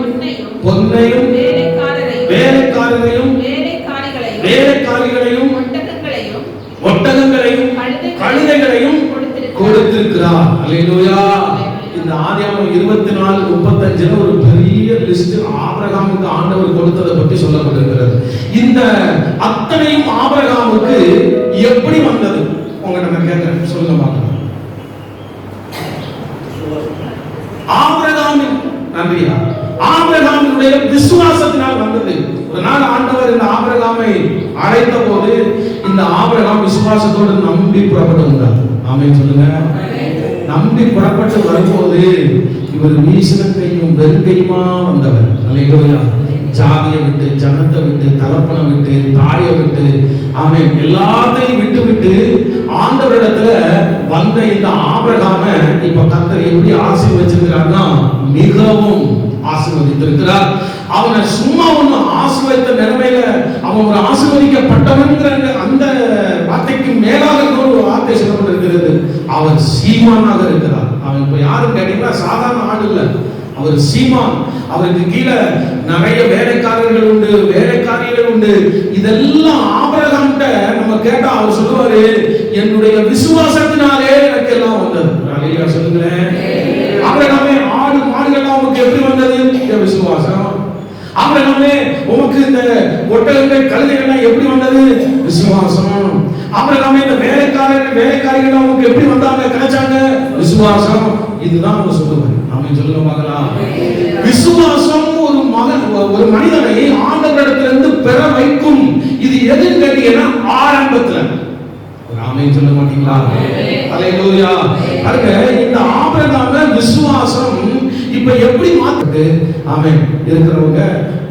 பொன்னையும், வேலைக்காரரையும், வேலைக்காரிகளையும், ஒட்டகங்களையும், கழுதைகளையும் கொடுத்திருக்கிறார். அல்லேலூயா. இந்த ஆதியாகமம் 24:35 ஒரு பெரிய லிஸ்ட் ஆபிரகாமுக்கு ஆண்டவர் கொடுத்ததை பற்றி சொல்லப்பட்டிருக்கிறது. இந்த அத்தனையும் ஆபிரகாமுக்கு எப்படி வந்தது? உங்கள்கிட்ட நான் கேட்கிறேன், சொல்லுங்க பார்க்கலாம். ஆபிரகாமின் நன்றியா, ஆபிரகாமினுடைய விசுவாசத்தினால் வந்தது. ஒரு நாள் ஆண்டவர் இந்த ஆபிரகாமை அழைத்த போது இந்த ஆபிரகாம் விசுவாசத்தோடு நம்பி புறப்பட்டு வந்தார். ஆமென் சொல்லுங்க. நம்பி புறப்பட்டு வரும்போது இவர் வீசின கையும் வெறுங்கையுமா வந்தவர். அல்லேலூயா. ஜாதியை விட்டு, ஜனத்தை விட்டு, தகப்பனை விட்டு, தாயை விட்டு, ஆமென், எல்லாத்தையும் விட்டு விட்டு ஆண்டவரிடத்துல வந்த இந்த ஆபிரகாம இப்ப கர்த்தர் எப்படி ஆசீர்வதிச்சிருக்கிறார்னா மிகவும் ஆசீர்வதித்திருக்கிறார். அவனை சும்மா ஒண்ணு ஆசீர்வதித்த நிலைமையில அவன் ஒரு ஆசீர்வதிக்கப்பட்டவன்கிற அந்த வார்த்தைக்கு மேலாக ஒரு வார்த்தை சொல்லப்பட்டிருக்கிறது. அவர் சீமானாக இருக்கிறார். அவன் இப்ப யாரும் கேட்டீங்கன்னா சாதாரண ஆடு இல்ல, அவர் சீமான். அவருக்கு கீழே நிறைய வேலைக்காரர்கள் உண்டு, வேலைக்காரிகள் உண்டு. இதெல்லாம் ஆபிரகாம்கிட்ட நம்ம கேட்டா அவர் சொல்லுவாரு, என்னுடைய விசுவாசத்தினாலே எனக்கு எல்லாம் வந்தது. அல்லேலூயா சொல்லுங்களேன். ஆபிரகாமே ஆடு மாடுகள் உனக்கு எப்படி வந்தது? விசுவாசம். ஆபிரகாமே உனக்கு இந்த ஒட்டகங்கள் கழுதைகள் எப்படி வந்தது? விசுவாசம். ஆபிரகாமே இந்த வேலைக்காரிகள் உனக்கு எப்படி வந்தாங்க, கிடைச்சாங்க? விசுவாசம். இதுதான் அவங்க சொல்லுவாங்க. ஆமென் சொல்லுங்க பார்க்கலாம். விசுவாசம் ஒரு மனிதனை ஆண்டவரிடத்திலிருந்து பெற வைக்கும். இது எதுன்னு கேட்டீங்கன்னா ஆரம்பத்துல. ஆமென் சொல்ல மாட்டீங்களா? அல்லேலூயா. பாருங்க, இந்த ஆபிரகாம விசுவாசம் இப்ப எப்படி மாத்துது? ஆமென். இருக்கிறவங்க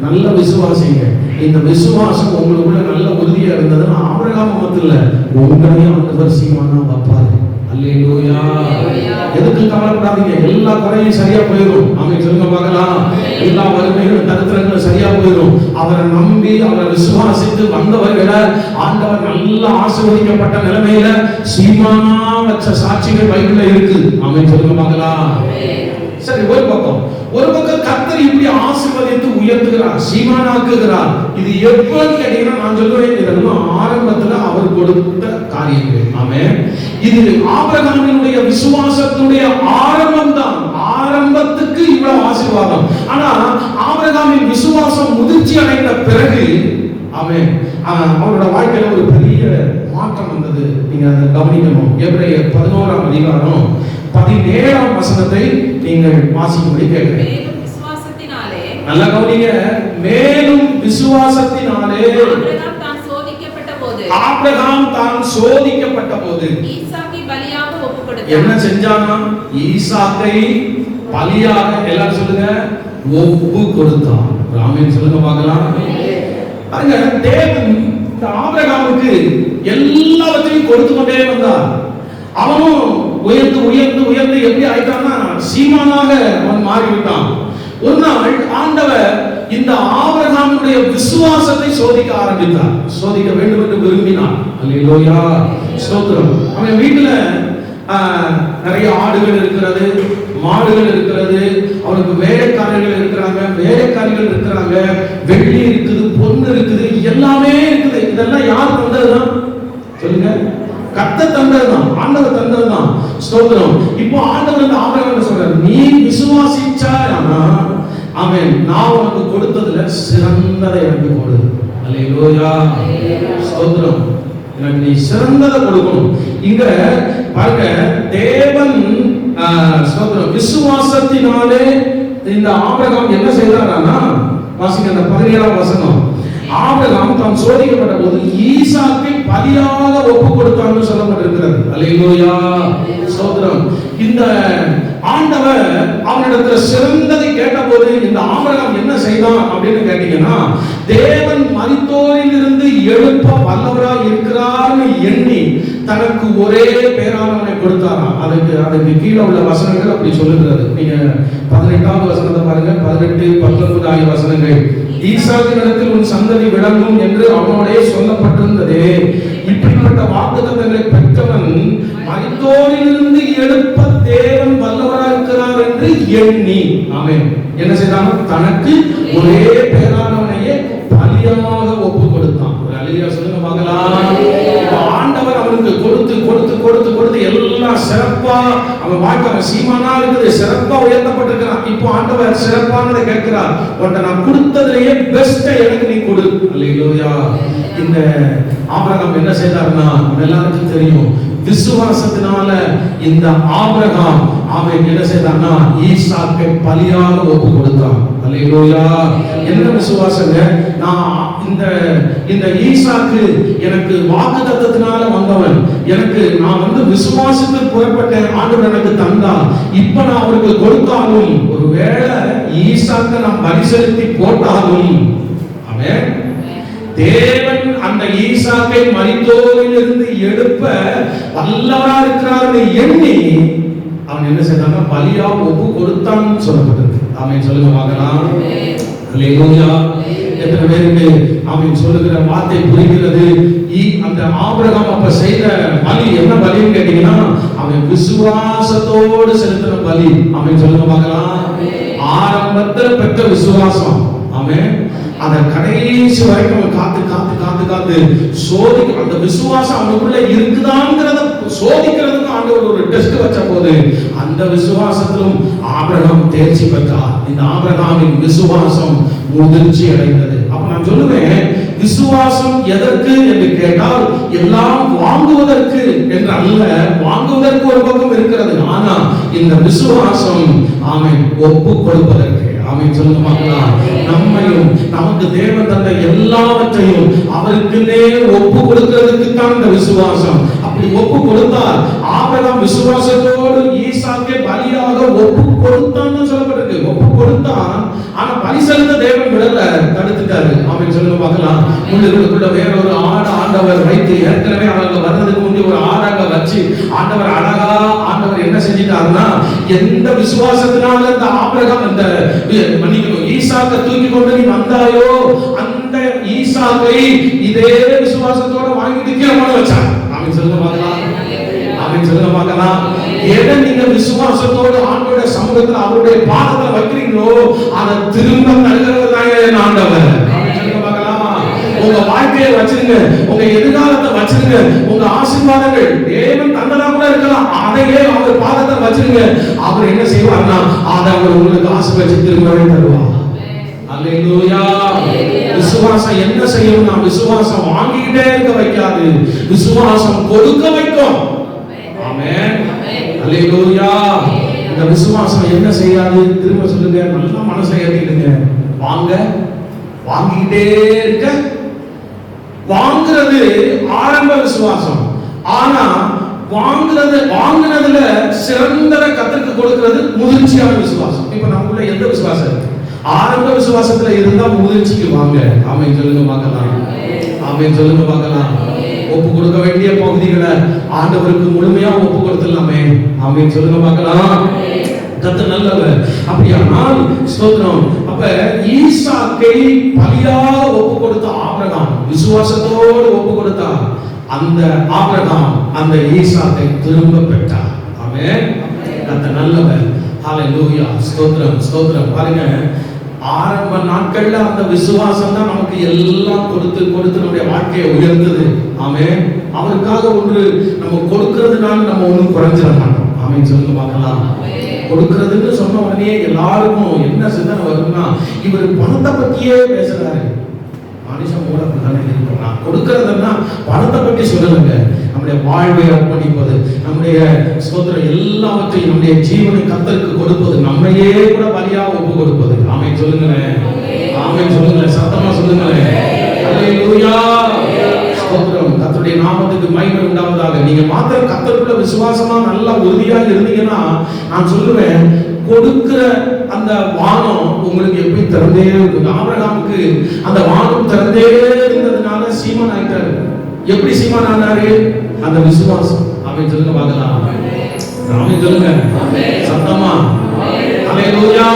நல்ல விசுவாசிங்க. இந்த விசுவாசம் உங்களுக்குள்ள நல்ல உறுதியா இருந்ததுன்னா ஆபிரகாம் மட்டும் இல்ல, உங்களையும் ஆண்டவர் சீமானா வைப்பாரு. அல்லேலூயா. எதுக்கு கவலைப்படாதீங்க, எல்லா குறையும் சரியா போயிடும். ஆமென் சொல்லுங்க பார்க்கலாம். எல்லா வறுமைகளும் தரித்திரங்களும் சரியா போயிடும். அவரை நம்பி அவரை விசுவாசித்து வந்தவர்களை ஆண்டவர் நல்ல ஆசீர்வதிக்கப்பட்ட நிலைமையில சீமானா வச்ச சாட்சிகள் பைபிள்ல இருக்கு. ஆமென் சொல்லுங்க பார்க்கலாம். சரி, ஒரு பக்கம் கர்த்தர் இப்படி ஆசீர்வதித்து உயர்த்துகிறார், சீமானாக்குகிறார். இது எப்பன்னு கேட்டீங்கன்னா நான் சொல்லுவேன், இதெல்லாம் ஆரம்பத்துல அவர் கொடுத்த காரியங்கள். ஆமென். இது ஆபிரகாமினுடைய விசுவாசத்துடைய ஆரம்பம் தான். ஆரம்பத்துக்கு இவ்வளவு ஆசீர்வாதம். ஆனா ஆபிரகாமின் விசுவாசம் முதிர்ச்சி அடைந்த பிறகு ஆமென் அவரோட வாழ்க்கையில ஒரு பெரிய மாற்றம் வந்தது. நீங்க அதை கவனிக்கணும். எபிரேயர் 11ஆம் அதிகாரம் 17ஆம் வசனத்தை நீங்கள் வாசிக்கும்படி கேட்கிறேன். நல்லா கவனிங்க. மேலும் விசுவாசத்தினாலே ஆபிரகாம் தான் சோதிக்கப்பட்ட போது என்ன செஞ்சானா? ஈசாக்கை பலியாக, எல்லாரும் சொல்லுங்க, ஒப்பு கொடுத்தான். ஆமென் சொல்லுங்க பார்க்கலாம். பாருங்க, தேவன் இந்த ஆபிரகாமுக்கு எல்லாவற்றையும் கொடுத்து கொண்டே வந்தார். அவனும் உயர்ந்து உயர்ந்து உயர்ந்து எப்படி ஆயிட்டான்னா சீமானாக அவன் மாறிவிட்டான். ஒரு நாள் ஆண்டவர் இந்த ஆபிரகாமுடைய விசுவாசத்தை சோதிக்க ஆரம்பித்தார். சோதிக்க வேண்டும் என்று விரும்பினார். அல்லேலூயா ஸ்தோத்திரம். அவன் வீட்டுல நிறைய ஆடுகள் இருக்கிறது, மாடுகள் இருக்கிறது, அவனுக்கு வேலைக்காரர்கள் இருக்கிறாங்க, வெள்ளி இருக்குது, பொண்ணு இருக்குது, எல்லாமே இருக்குது. இதெல்லாம் யார் தந்ததுதான்? சொல்லுங்க. கர்த்தர் தந்ததுதான், ஆண்டவர் தந்ததுதான். ஸ்தோத்திரம். இப்போ ஆண்டவர் இந்த ஆபிரகாம் சொல்றாரு, நீ விசுவாசிச்சாயானா ஆமென் நான் உனக்கு கொடுத்ததுல சிறந்ததை எனக்கு கொடு. அல்லேலூயா ஸ்தோத்திரம். எனக்கு நீ சிறந்ததை கொடுக்கணும். இங்க பாருங்க, தேவன் ஸ்தோத்திரம் விசுவாசத்தினாலே இந்த ஆபிரகாம் என்ன செய்தாரானா, வாசிங்க அந்த 17ஆம் வசனம். ஆபிரகாம் தான் சோதிக்கப்பட்ட போது ஈசாக்கை பலியாக ஒப்பு கொடுத்தான்னு சொல்லப்பட்டிருக்கிறது. அல்லேலூயா ஸ்தோத்திரம். இந்த ஆண்டவர் அவனிடத்துல சிறந்ததை கேட்டபோது இந்த ஆபிரகாம் என்ன செய்தான் அப்படின்னு கேட்டீங்கன்னா, தேவன் மரித்தோரில் இருந்து எழுப்ப வல்லவராய் இருக்கிறார்னு எண்ணி தனக்கு ஒரே பேரானவனை கொடுத்தாராம். அதுக்கு கீழே உள்ள வசனங்கள் அப்படி சொல்லுகிறது. நீங்க 18ஆவது வசனத்தை பாருங்க, 18, 19 ஆகிய வசனங்கள். ஈசாக்கினிடத்தில் உன் சந்ததி விளங்கும் என்று அவனோடே சொல்லப்பட்டிருந்ததே. இப்படிப்பட்ட வாக்குத்தத்தங்களை பெற்றவன் மரித்தோரிலிருந்து எழுப்ப தேவன் வல்லவராய் இருக்கிறார் என்று எண்ணி ஆமென் என்ன செய்தானா, தனக்கு ஒரே பேரானவனையே பலியாக ஒப்பு கொடுத்தான். அல்லேலூயா சொல்லுங்க பார்க்கலாம். ஆண்டவர் அவனுக்கு கொடுத்து கொடுத்து கொடுத்து கொடுத்து எல்லாம் சிறப்பா அவன் வாழ்க்கை சீமானா இருக்குது, சிறப்பா உயர்த்தப்பட்டிருக்கிறான். இப்போ ஆண்டவர் சிறப்பானதை கேட்கிறார், உன்னை நான் கொடுத்ததுலயே பெஸ்ட் எனக்கு நீ கொடு. அல்லேலூயா. இந்த ஆபிரகாம் என்ன செய்தார்னா, எல்லாருக்கும் தெரியும், விசுவாசத்தினால இந்த ஆபிரகாம் அவன் என்ன செய்தான்னா ஈசாக்கை பலியாக ஒப்பு கொடுத்தான். அல்லேலூயா. என்ன விசுவாசங்க? நான் இந்த ஈசாக்கு எனக்கு வாக்குத்தத்தத்தினால வந்தவன், நான் விசுவாசத்தை புறப்பட்டேன், ஆண்டவர் எனக்கு தந்தா. இப்ப நான் அவருக்கு கொடுத்தாலும் ஒருவேளை ஈசாக்கை நான் பலி செலுத்தி போட்டாலும் அவன் தேவன் அந்த ஈசாக்கை மரித்தோரிலிருந்து எழுப்ப வல்லவரா இருக்கிறார் எண்ணி அவன் என்ன செய்தான்னா பலியா ஒப்பு கொடுத்தான்னு சொல்லப்பட்டிருக்கு. ஆமென் சொல்லுங்க பார்க்கலாம். அல்லேலூயா. எத்தனை பேருக்கு ஆமென் சொல்லுகிற வார்த்தை புரிகிறது? அந்த ஆபிரகாம் அப்ப செய்த பலி என்ன பலின்னு கேட்டீங்கன்னா அவன் விசுவாசத்தோடு செலுத்தின பலி. ஆமென் சொல்லுங்க பார்க்கலாம். ஆரம்பத்தில் பெற்ற விசுவாசம். ஆமென். அத கடைசி வரைக்கும் அவன் காத்து காத்து காத்து காத்து சோதிக்க அந்த விசுவாசம் அவனுக்குள்ள இருக்குதாங்கிறத சோதிக்கிறதுக்கு ஆண்டவர் ஒரு டெஸ்ட் வச்ச போது அந்த விசுவாசத்திலும் ஆபிரகாம் தேர்ச்சி பெற்றார். இந்த ஆபிரகாமின் விசுவாசம் முதிர்ச்சி அடைந்தது. அப்ப நான் சொல்லுவேன், விசுவாசம் எதற்கு என்று கேட்டால் எல்லாம் வாங்குவதற்கு என்று அல்ல. வாங்குவதற்கு ஒரு பக்கம் இருக்கிறது, ஆனா இந்த விசுவாசம் ஆமென் ஒப்பு கொடுப்பதற்கு. ஆமென் சொல்லுங்க பார்க்கலாம். நம்மையும் நமக்கு தேவன் தந்த எல்லாவற்றையும் அவருக்குன்னே ஒப்பு கொடுக்கிறதுக்கு தான் இந்த விசுவாசம். அப்படி ஒப்பு கொடுத்தால் ஆபிரகாம் விசுவாசத்தோடு ஈசாக்கை பலியாக ஒப்பு கொடுத்தான்னு சொல்லப்பட்டிருக்கு. ஒப்பு கொடுத்தான், ஆனா பலி செலுத்த தேவன் விடல, தடுத்துட்டாரு. ஆமென் சொல்லுங்க பார்க்கலாம். முள்ளுக்குள்ள வேற ஒரு ஆண்டவர் வைத்து ஏற்கனவே அவங்க வர்றதுக்கு முந்தைய ஒரு ஆடாக வச்சு ஆண்டவர் அழகா ஆண்டவர் என்ன செஞ்சிட்டாருன்னா எந்த விசுவாசத்தினால இந்த ஆபிரகாம் இந்த மன்னிக்கணும் ஈசாக்கை தூக்கி கொண்டு நீ வந்தாயோ அந்த ஈசாக்கை இதே விசுவாசத்தோட வாங்கிட்டு கீழே மன வச்சான். ஆமென் சொல்லுங்க பார்க்கலாம். ஆமென் சொல்லுங்க பார்க்கலாம். எதை நீங்க விசுவாசத்தோடு ஆண்டவருடைய சமூகத்துல அவருடைய பாதத்துல வைக்கிறீங்களோ அதை திரும்ப தருகிறவர்தான் ஆண்டவர். ஆமென் சொல்லுங்க பார்க்கலாம். உங்க வாழ்க்கையை வச்சிருங்க, உங்க எதிர்காலத்தை வச்சிருங்க, உங்க ஆசீர்வாதங்கள் தேவன் தந்தனா கூட இருக்கலாம், அதையே அவர் பாதத்தை வச்சிருங்க. அவர் என்ன செய்வார்னா அதை அவர் உங்களுக்கு ஆசீர்வதிச்சு திரும்பவே தருவார். அல்லேலூயா. விசுவாசம் என்ன செய்யும்னா விசுவாசம் வாங்கிக்கிட்டே இருக்க வைக்காது, விசுவாசம் கொடுக்க வைக்கும். ஆமென். அல்லேலூயா. இந்த விசுவாசம் என்ன செய்யாது? திரும்ப சொல்லுங்க, நல்ல மனசை ஏத்திடுங்க. வாங்கிக்கிட்டே இருக்க. வாங்குறது ஆரம்ப விசுவாசம், ஆனா வாங்குனதுல சிறந்ததை கத்திற்கு கொடுக்கிறது முதிர்ச்சியான விசுவாசம். இப்ப நமக்குள்ள எந்த விசுவாசம் இருக்கு? ஆரம்ப விசுவாசத்துல இருந்தா முதிர்ச்சிக்கு வாங்க. ஆமென் சொல்லுங்க பார்க்கலாம். ஆமென் சொல்லுங்க பார்க்கலாம். ஒப்பு கொடுக்க வேண்டிய பகுதிகளை ஆண்டவருக்கு முழுமையா ஒப்பு கொடுத்துடலாமே. ஆமென் சொல்லுங்க பார்க்கலாம். கர்த்தர் நல்லவர். அப்படியானால் ஸ்தோத்திரம். அப்ப ஈசாக்கை பலியாக ஒப்பு கொடுத்த ஆபிரகாம் விசுவாசத்தோடு ஒப்பு கொடுத்தார். அந்த ஆபிரகாம் அந்த ஈசாக்கை திரும்ப பெற்றார். ஆமென். கர்த்தர் நல்லவர். ஹalleluya. ஸ்தோத்திரம் ஸ்தோத்திரம். பாருங்க, ஆரம்ப நாட்கள்ல அந்த விசுவாசம் தான் நமக்கு எல்லாம் கொடுத்து நம்முடைய வாழ்க்கையை உயர்த்தது. ஆமென். அவருக்காக ஒன்று நம்ம கொடுக்கிறதுனால நம்ம ஒன்றும் குறைஞ்சிட மாட்டோம். ஆமென் சொல்லுங்க பார்க்கலாம். கொடுக்கிறதுன்னு சொன்ன உடனே எல்லாருக்கும் என்ன சிந்தனை வரும்னா இவர் பணத்தை பத்தியே பேசுறாரு. மனுஷன் கூட அப்படித்தானே இருக்கணும். நான் கொடுக்கிறதுன்னா பணத்தை பற்றி சொல்லலைங்க. நம்முடைய வாழ்வை அர்ப்பணிப்பது, நம்முடைய ஸ்தோத்திரம் எல்லாவற்றையும் நம்முடைய ஜீவனை கர்த்தருக்கு கொடுப்பது, நம்மையே கூட பலியா ஒப்பு கொடுப்பது. ஆமென் சொல்லுங்களேன். ஆமென் சொல்லுங்களேன். சத்தமா சொல்லுங்களேன். அல்லேலூயா. ஸ்தோத்திரம். கர்த்தருடைய நாமத்துக்கு மகிமை உண்டாவதாக. நீங்க மாத்திரம் கர்த்தருக்குள்ள விசுவாசமா நல்லா உறுதியா இருந்தீங்கன்னா நான் சொல்லுவேன், கொடுக்கிற அந்த வானம் உங்களுக்கு எப்படி திறந்தே இருக்கும். ஆபிரகாமுக்கு அந்த வானம் திறந்தே இருந்ததுனால சீமான் ஆயிட்டாரு. எப்படி சீமான் ஆனாரு? அந்த விசுவாசம். ஆமென் சொல்லுங்க பார்க்கலாம். ஆமென் சொல்லுங்க சத்தமா. அல்லேலூயா.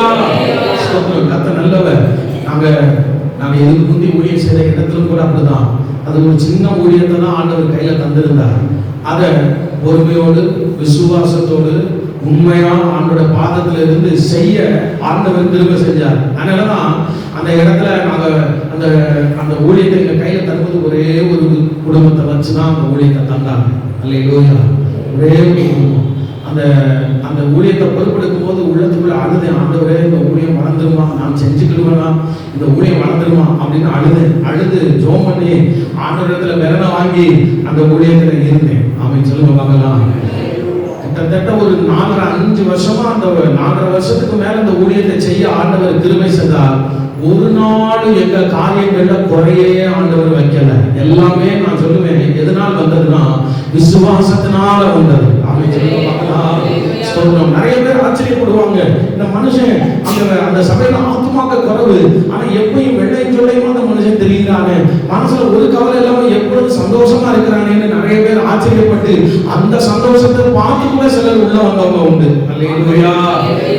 ஸ்தோத்திரம். கர்த்தர் நல்லவர். நாங்க எதுக்கு முந்தி ஊழியம் செய்த இடத்திலும் கூட அப்படிதான். அது ஒரு சின்ன ஊழியத்தை தான் ஆண்டவர் கையில தந்திருந்தார். அதை பொறுமையோடு விசுவாசத்தோடு உண்மையா ஆண்டோட பாதத்துல இருந்து செய்ய ஆண்டவர் திரும்ப செஞ்சார். அதனாலதான் அந்த இடத்துல நாங்க அந்த ஊழியத்தை எங்க கையில தருவது ஒரே ஒரு குடும்பத்தை வச்சுதான் அந்த ஊழியத்தை தந்தாங்க. அல்லேலூயா. ஒரே ஒரு குடும்பம். அந்த ஊழியத்தை பொறுப்பெடுக்கும் போது உள்ளத்துக்குள்ள அழுது, ஆண்டவரே இந்த ஊழியம் வளர்ந்துருமா, நான் செஞ்சுக்கிடுவேனா, இந்த ஊழியம் வளர்ந்துருமா அப்படின்னு அழுது ஜோம் பண்ணி ஆண்டவரத்துல விரலை வாங்கி அந்த ஊழியத்துல இருந்தேன். ஆமென் சொல்லுங்க பார்க்கலாம். கிட்டத்தட்ட ஒரு 4-5 வருஷமா அந்த 4.5 வருஷத்துக்கு மேல அந்த ஊழியத்தை செய்ய ஆண்டவர் கிருபை செய்தார். ஒரு நாள் எங்க காரியங்கள்ல குறையே ஆண்டவர் வைக்கல. எல்லாமே நான் சொல்லுவேன் எதனால் வந்ததுன்னா விசுவாசத்தினால வந்தது. ஆமென் சொல்லுங்க பார்க்கலாம். ஸ்தோத்திரம். நிறைய பேர் ஆச்சரியப்படுவாங்க, இந்த மனுஷன் அந்த சபையில ஆத்துமாக்க குறைவு, ஆனா எப்பயும் வெள்ளை சொல்லையும் அந்த மனுஷன் தெரியுறானே, மனசுல ஒரு கவலை இல்லாம எப்பொழுதும் சந்தோஷமா இருக்கிறானேன்னு நிறைய பேர் ஆச்சரியப்பட்டு அந்த சந்தோஷத்தை பார்த்து கூட சிலர் உள்ள வந்தவங்க உண்டு. அல்லேலூயா,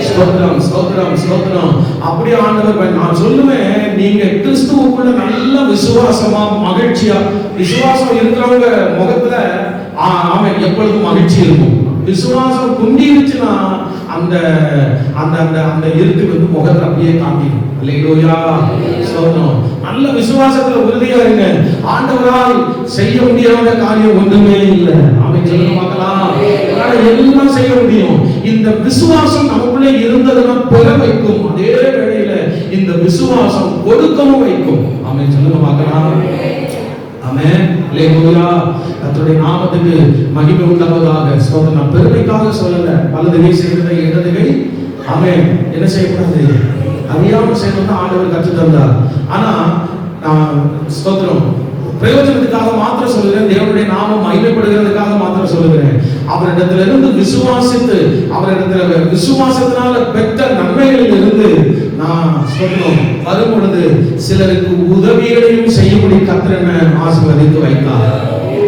ஸ்தோத்திரம் ஸ்தோத்திரம் ஸ்தோத்திரம். அப்படியே ஆண்டவர் நான் சொல்லுவேன், நீங்க கிறிஸ்துவுக்குள்ள நல்ல விசுவாசமா மகிழ்ச்சியா, விசுவாசம் இருக்கிறவங்க முகத்துல ஆமென் எப்பொழுதும் மகிழ்ச்சி இருக்கும். விசுவாசம் குண்டிருச்சுன்னா அந்த அந்த அந்த அந்த இருக்கு வந்து முகத்துல அப்படியே காட்டிடும். அல்லேலூயா, ஸ்தோத்திரம். நல்ல விசுவாசத்துல உறுதியா இருங்க. ஆண்டவரால் செய்ய முடியாத காரியம் ஒன்றுமே இல்லை. ஆமென் சொல்லுங்க பார்க்கலாம். எல்லாம் செய்ய முடியும். இந்த விசுவாசம் நமக்குள்ளே இருந்ததுன்னா பெற வைக்கும். அதே வேளையில இந்த விசுவாசம் கொடுக்கவும் வைக்கும். ஆமென் சொல்லுங்க பார்க்கலாம். ஆமென், அல்லேலூயா. கர்த்தருடைய நாமத்துக்கு மகிமை உண்டாவதாக. ஸ்தோத்திரம். நான் பெருமைக்காக சொல்லல. வலது கை செய்வதை இடது கை ஆமென் என்ன செய்யக்கூடாது, அறியாம செய்யணும் ஆண்டவர் கற்று தந்தார். ஆனா நான் ஸ்தோத்திரம் பிரயோஜனத்துக்காக மாத்திரம் சொல்லுகிறேன். தேவனுடைய நாமம் மகிமைப்படுகிறதுக்காக மாத்திரம் சொல்லுகிறேன். அவரிடத்திலிருந்து விசுவாசித்து அவரிடத்துல விசுவாசத்தினால பெற்ற நன்மைகளில் இருந்து நான் சொல்றோம் வரும் பொழுது சிலருக்கு உதவிகளையும் செய்யும்படி கர்த்தர் என்னை ஆசீர்வதித்து வைத்தார்.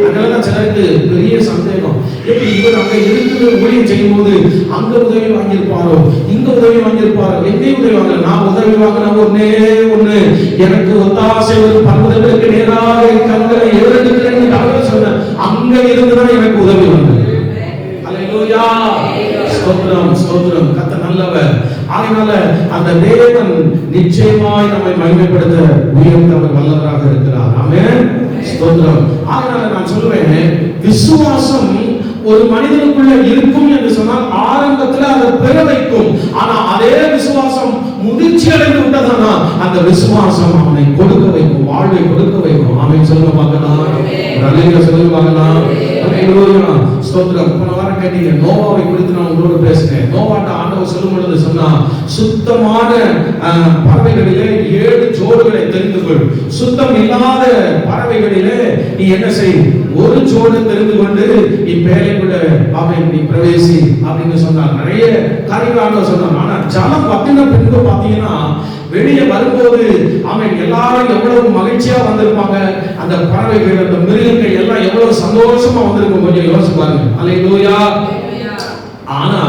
அதனாலதான் சிலருக்கு பெரிய சந்தேகம், எப்படி இவர் அங்க இருக்கிற ஊழியம் செய்யும் போது அங்க உதவி வாங்கியிருப்பாரோ, இங்க உதவி வாங்கியிருப்பாரோ, எங்கேயும் உதவி வாங்கல. நான் உதவி வாங்கின ஒன்னே ஒண்ணு, எனக்கு ஒத்தாசை ஒரு பர்வதங்களுக்கு நேராக கண்களை ஏறெடுக்கிறேன்னு சொன்னேன். அங்க இருந்துதான் எனக்கு உதவி வந்தது. அல்லேலூயா, ஸ்தோத்திரம் ஸ்தோத்திரம். கர்த்தர் நல்லவர். அதனால அந்த தேவன் நிச்சயமாய் நம்மை மகிமைப்படுத்த உயர்ந்தவர் வல்லவராக இருக்கிறார். ஆமென், ஸ்தோத்திரம். அதனால நான் சொல்லுவேன், விசுவாசம் ஒரு மனிதனுக்குள்ள இருக்கும் என்று சொன்னால் ஆரம்பத்துல அதை பெற வைக்கும். ஆனா அதே விசுவாசம் முதிர்ச்சி அடைந்து விட்டதானா அந்த விசுவாசம் அவனை கொடுக்க வைக்கும், வாழ்வை கொடுக்க வைக்கும். ஆமென் சொல்லுங்க பார்க்கலாம். அல்லேலூயா சொல்லுங்க பார்க்கலாம். அல்லேலூயா, ஸ்தோத்திரம். போன வாரம் கேட்டீங்க, நோவாவை குறித்து நான் உங்களோட பேசுறேன். நோவாட்ட ஆண்டவர் சொல்லும் பொழுது சொன்னா, சுத்தமான பறவைகளிலே 7 ஜோடுகளை தெரிந்து கொள், சுத்தம் இல்லாத பறவைகளிலே நீ என்ன செய், ஒரு ஜோடு தெரிந்து கொண்டு இப்பேலைக்குள்ள அவன் நீ பிரவேசி அப்படின்னு சொன்னார். நிறைய காரியங்கள் சொன்னார். ஆனா ஜலம் பத்தின பின்பு பாத்தீங்கன்னா வெளியே வரும்போது அவன் எல்லாரும் எவ்வளவு மகிழ்ச்சியா வந்திருப்பாங்க. அந்த பறவைகள், அந்த மிருகங்கள் எல்லாம் எவ்வளவு சந்தோஷமா வந்திருக்கும். கொஞ்சம் யோசிச்சு பாருங்க. அல்லேலூயா. ஆனா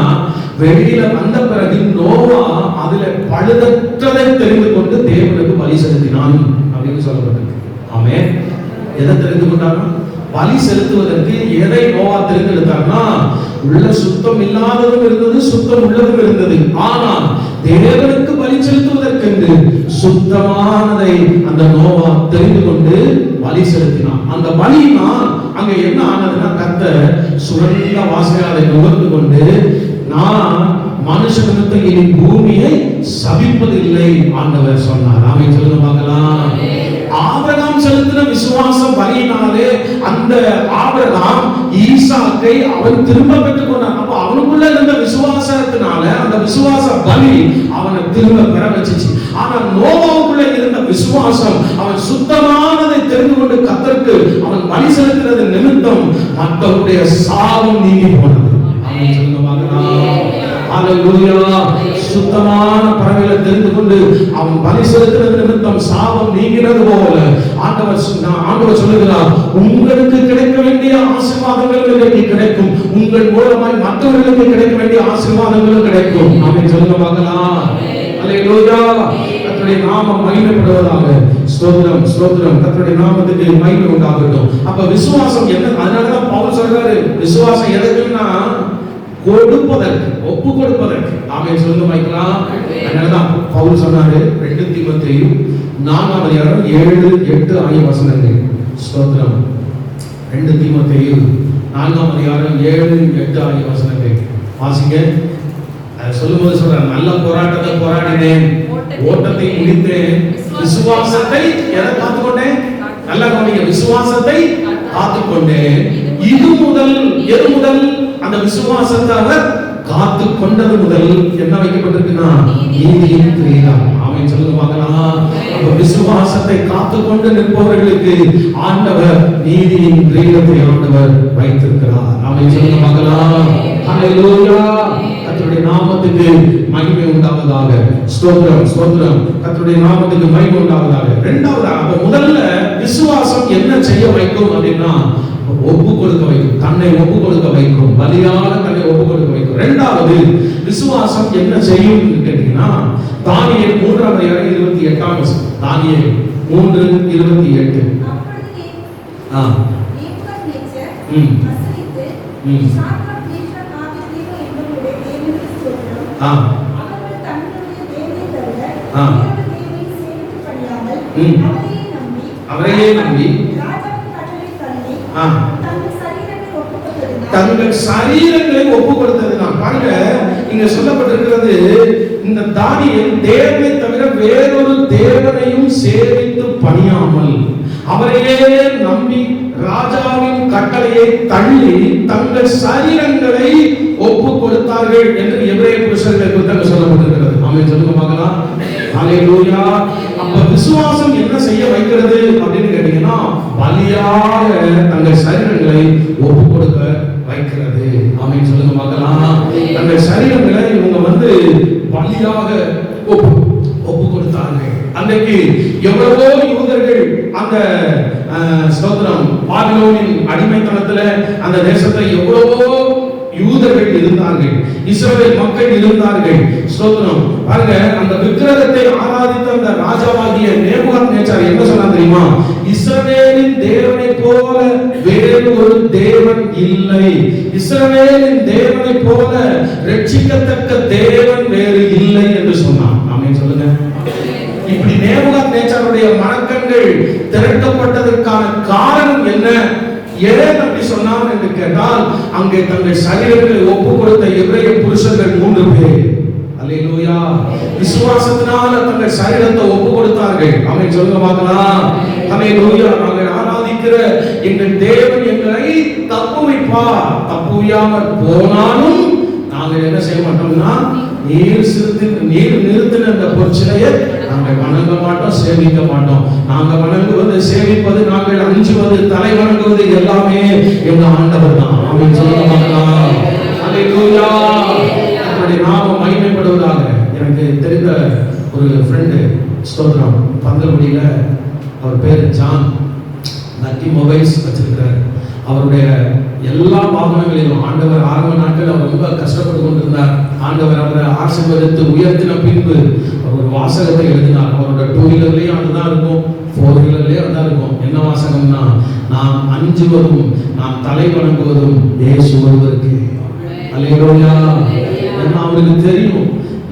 வெளியில வந்த பிறகு நோவா அதுல பழுதற்றதை தெரிந்து கொண்டு தேவனுக்கு பலி செலுத்தினான் அப்படின்னு சொல்லப்பட்டிருக்கு. ஆமென். எதை தெரிந்து கொண்டானா, பலி செலுத்துவதற்கு எதை நோவா தெரிந்தெடுத்தார்னா, உள்ள சுத்தம் இல்லாததும் இருந்தது, சுத்தம் உள்ளதும் இருந்தது. ஆனா தேவனுக்கு பலி செலுத்துவதற்கென்று சுத்தமானதை அந்த நோவா தெரிந்து கொண்டு பலி செலுத்தினான். அந்த பலினா அங்க என்ன ஆனதுன்னா, கர்த்தர் சுகந்த வாசனை அதை நுகர்ந்து கொண்டு, நான் மனுஷனுக்கு இனி பூமியை சபிப்பதில்லை ஆண்டவர் சொன்னார். ஆமென் சொல்லுங்க பார்க்கலாம். ஆபிரகாம் செலுத்தின விசுவாச பலியினாலே அந்த ஆபிரகாம் ஈசாக்கை அவன் திரும்ப பெற்றுக் கொண்டான். அப்ப அவனுக்குள்ள இருந்த விசுவாசத்தினால அந்த விசுவாச பலி அவனை திரும்ப பெற வச்சிச்சு. ஆனா நோவாவுக்குள்ள இருந்த விசுவாசம், அவன் சுத்தமானதை தெரிந்து கொண்டு கர்த்தருக்கு அவன் பலி செலுத்தினது நிமித்தம் மற்றவருடைய சாபம் நீங்கி போனது. ஆமென் சொல்லுங்க பார்க்கலாம். அல்லேலூயா. சுத்தமான பறவைகளை தெரிந்து கொண்டு அவன் பலி செலுத்தினது நிமித்தம் சாபம் நீங்கினது போல ஆண்டவர் சொல்லுகிறார், உங்களுக்கு கிடைக்க வேண்டிய ஆசீர்வாதங்கள் உங்களுக்கு கிடைக்கும், உங்கள் மூலமாய் மற்றவர்களுக்கு கிடைக்க வேண்டிய ஆசீர்வாதங்களும் கிடைக்கும். ஆமென் சொல்லுங்க பார்க்கலாம். அல்லேலூயா. கர்த்தருடைய நாமம் மகிமைப்படுவதாக. ஸ்தோத்திரம் ஸ்தோத்திரம். கர்த்தருடைய நாமத்துக்கு மகிமை உண்டாகட்டும். அப்ப விசுவாசம் என்ன? அதனாலதான் பவுல் சொல்றாரு, விசுவாசம் எதுக்குன்னா கொடுப்பதற்கு, ஒப்பு கொடுப்பதற்கு. ஆமென் சொல்லுங்க வைக்கலாம். அதனாலதான் பவுல் சொன்னாரு 2 தீமோத்தேயு 4ஆம் அதிகாரம் 7, 8 ஆகிய வசனங்கள். ஸ்தோத்திரம். 2 தீமோத்தேயு 4ஆம் அதிகாரம் 7, 8 ஆகிய வசனங்கள் வாசிங்க. அது சொல்லும்போது சொல்றாரு, நல்ல போராட்டத்தை போராடினேன், ஓட்டத்தை முடித்தேன், விசுவாசத்தை எதை காத்துக்கொண்டேன்? நல்லா கவனிங்க, விசுவாசத்தை காத்துக்கொண்டேன். இது முதல், எது முதல்? அந்த விசுவாசத்தை அவர் காத்து கொண்டது முதல் என்ன வைக்கப்பட்டிருக்குன்னா, நீதியின் கிரீடம். ஆமென் சொல்லுங்க பார்க்கலாம். அப்ப விசுவாசத்தை காத்து கொண்டு நிற்பவர்களுக்கு ஆண்டவர் நீதியின் கிரீடத்தை ஆண்டவர் வைத்திருக்கிறார். ஆமென் சொல்லுங்க பார்க்கலாம். அல்லேலூயா. கர்த்தருடைய நாமத்துக்கு மகிமை உண்டாவதாக. ஸ்தோத்திரம் ஸ்தோத்திரம். கர்த்தருடைய நாமத்துக்கு மகிமை உண்டாவதாக. இரண்டாவது, அப்ப முதல்ல விசுவாசம் என்ன செய்ய வைக்கும் அப்படின்னா ஒப்பு கொடுக்க வைக்கும். தன்னை ஒப்பு கொடுக்க வைக்கும். பலியாக தன்னை ஒப்பு கொடுக்க வைக்கும். இரண்டாவது விசுவாசம் என்ன செய்யும் கேட்டீங்கன்னா தானியேல் 3:28. தானியேல் 3:28. அவரையே நம்பி தங்கள் சரீரங்களை ஒப்பு கொடுத்ததுதான். பாருங்க, இங்க சொல்லப்பட்டிருக்கிறது, இந்த தானியேல் தேவனை தவிர வேறொரு தேவனையும் சேவித்து பணியாமல் அவரையே நம்பி ராஜாவின் கட்டளையை தள்ளி தங்கள் சரீரங்களை ஒப்பு கொடுத்தார்கள் என்று எபிரேய புருஷர்கள் புத்தகம் சொல்லப்பட்டிருக்கிறது. ஆமென் சொல்லுங்க பார்க்கலாம். ஹalleluya. அப்ப விசுவாசம் என்ன செய்ய வைக்கிறது அப்படின்னு கேட்டீங்கன்னா பலியாக தங்கள் சரீரங்களை ஒப்பு கொடுக்க வைக்கிறது. ஆமென் சொல்லுங்க பார்க்கலாம். தங்கள் சரீரங்களை இவங்க பலியாக ஒப்பு கொடுத்தார்கள். அன்றைக்கு எவ்வளவோ யூதர்கள் அந்த ஸ்தோத்திரம் பாபிலோனின் அடிமைத்தனத்துல அந்த தேசத்துல எவ்வளவோ யூதர்கள் இருந்தார்கள், இஸ்ரவேல் மக்கள் இருந்தார்கள். ஸ்தோத்திரம். பாருங்க, அந்த விக்கிரகத்தை ஆராதித்த அந்த ராஜாவாகிய நேபுகாத்நேச்சார் என்ன சொன்னார் தெரியுமா? இஸ்ரவேலின் தேவனை போல வேறு ஒரு தேவன் இல்லை, இஸ்ரவேலின் தேவனை போல ரட்சிக்கத்தக்க தேவன் வேறு இல்லை என்று சொன்னார். ஆமென் சொல்லுங்க. இப்படி நேபுகாத்நேச்சாருடைய மனக்கண்கள் திரட்டப்பட்டதற்கான காரணம் என்ன? ஏன் அப்படி சொன்னார் என்று கேட்டால், அங்கே தங்கள் சரீரங்களை ஒப்பு கொடுத்த எபிரேய புருஷர்கள் 3 பேர் அல்லேலூயா விசுவாசத்தினால தங்கள் சரீரத்தை ஒப்பு கொடுத்தார்கள். ஆமென் சொல்லுங்க பார்க்கலாம். அல்லேலூயா. நாங்கள் ஆராதிக்கிற எங்கள் தேவன் எங்களை தப்புவிப்பார், தப்புவியாமல் போனாலும் நாங்கள் என்ன செய்ய மாட்டோம்னா நீர் நிறுத்தின அந்த பொற்சிலையை நாங்கள் வணங்க மாட்டோம், சேவிக்க மாட்டோம். நாங்கள் வணங்குவது, சேவிப்பது, நாங்கள் அஞ்சுவது, தலை வணங்குவது எல்லாமே எங்க ஆண்டவர் தான். ஆமென் சொல்லுங்க பார்க்கலாம். அல்லேலூயா. அவருடைய நாமம் மகிமைப்படுவதாக. எனக்கு தெரிந்த ஒரு ஃப்ரெண்டு ஸ்தோத்திரம் பந்தல்குடியில, அவர் பேர் ஜான், லக்கி மொபைல்ஸ் வச்சிருக்கிறார். அவருடைய எல்லா வாகனங்களிலும் ஆண்டவர் ஆரம்ப நாட்கள் அவர் ரொம்ப கஷ்டப்பட்டு கொண்டிருந்தார். ஆண்டவர் அவரை ஆசீர்வதித்து உயர்த்தின பின்பு அவர் ஒரு வாசகத்தை எழுதினார். அவரோட 2 வீலர்லயும் அதுதான் இருக்கும், 4 வீலர்லயும் அதுதான் இருக்கும். என்ன வாசகம்னா, நாம் அஞ்சுவதும் நாம் தலை வணங்குவதும் இயேசு ஒருவருக்கு. அல்லேலூயா. ஏன்னா அவருக்கு தெரியும்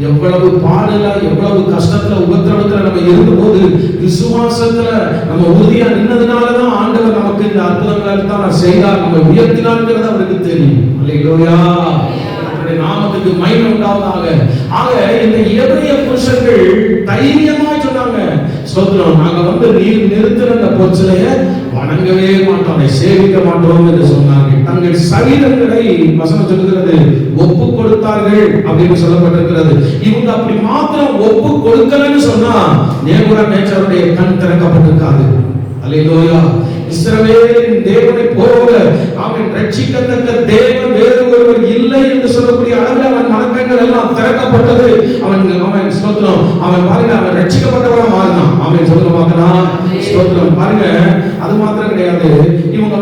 எவ்வளவு பாடல, எவ்வளவு கஷ்டத்துல, உபத்திரவத்துல நம்ம இருந்தபோது விசுவாசத்துல நம்ம உறுதியா நின்னதுனாலதான் ஆண்டவர் நமக்கு இந்த அற்புதங்களை தான் செய்தார், நம்ம உயர்த்தினார்ங்கிறது அவருக்கு தெரியும். அல்லேலூயா. அவருடைய நாமத்துக்கு மகிமை உண்டாவதாக. ஆக இந்த எபிரேய புருஷர்கள் தைரியமா சொன்னாங்க, ஸ்தோத்திரம், நாங்க நீர் நிறுத்தின அந்த பொற்சிலையை வணங்கவே மாட்டோம், அதை சேவிக்க மாட்டோம் என்று சொன்னார்கள். தங்கள் சரீரங்களை வசனம் சொல்லுகிறது ஒப்பு கொடுத்தார்கள் அப்படின்னு சொல்லப்பட்டிருக்கிறது. இவங்க அப்படி மாத்திரம் ஒப்பு கொடுக்கலன்னு சொன்னா நேபுகாத்நேச்சாருடைய கண் திறக்கப்பட்டிருக்காது. அல்லேலூயா. இஸ்ரவேலின் தேவனை போல அவன் ரட்சிக்கத்தக்க தேவன் வேறு ஒருவர் இல்லை என்று சொல்லக்கூடிய அளவில் அவன் மனக்கண்கள் எல்லாம் திறக்கப்பட்டது. அவன் ஸ்தோத்திரம், அவன் பாருங்க, அவன் ரட்சிக்கப்பட்டவரா மாறினான். அவன் சொல்லுங்க பார்க்கலாம். ஸ்தோத்திரம். பாருங்க, அது மாத்திரம் கிடையாது. இவங்க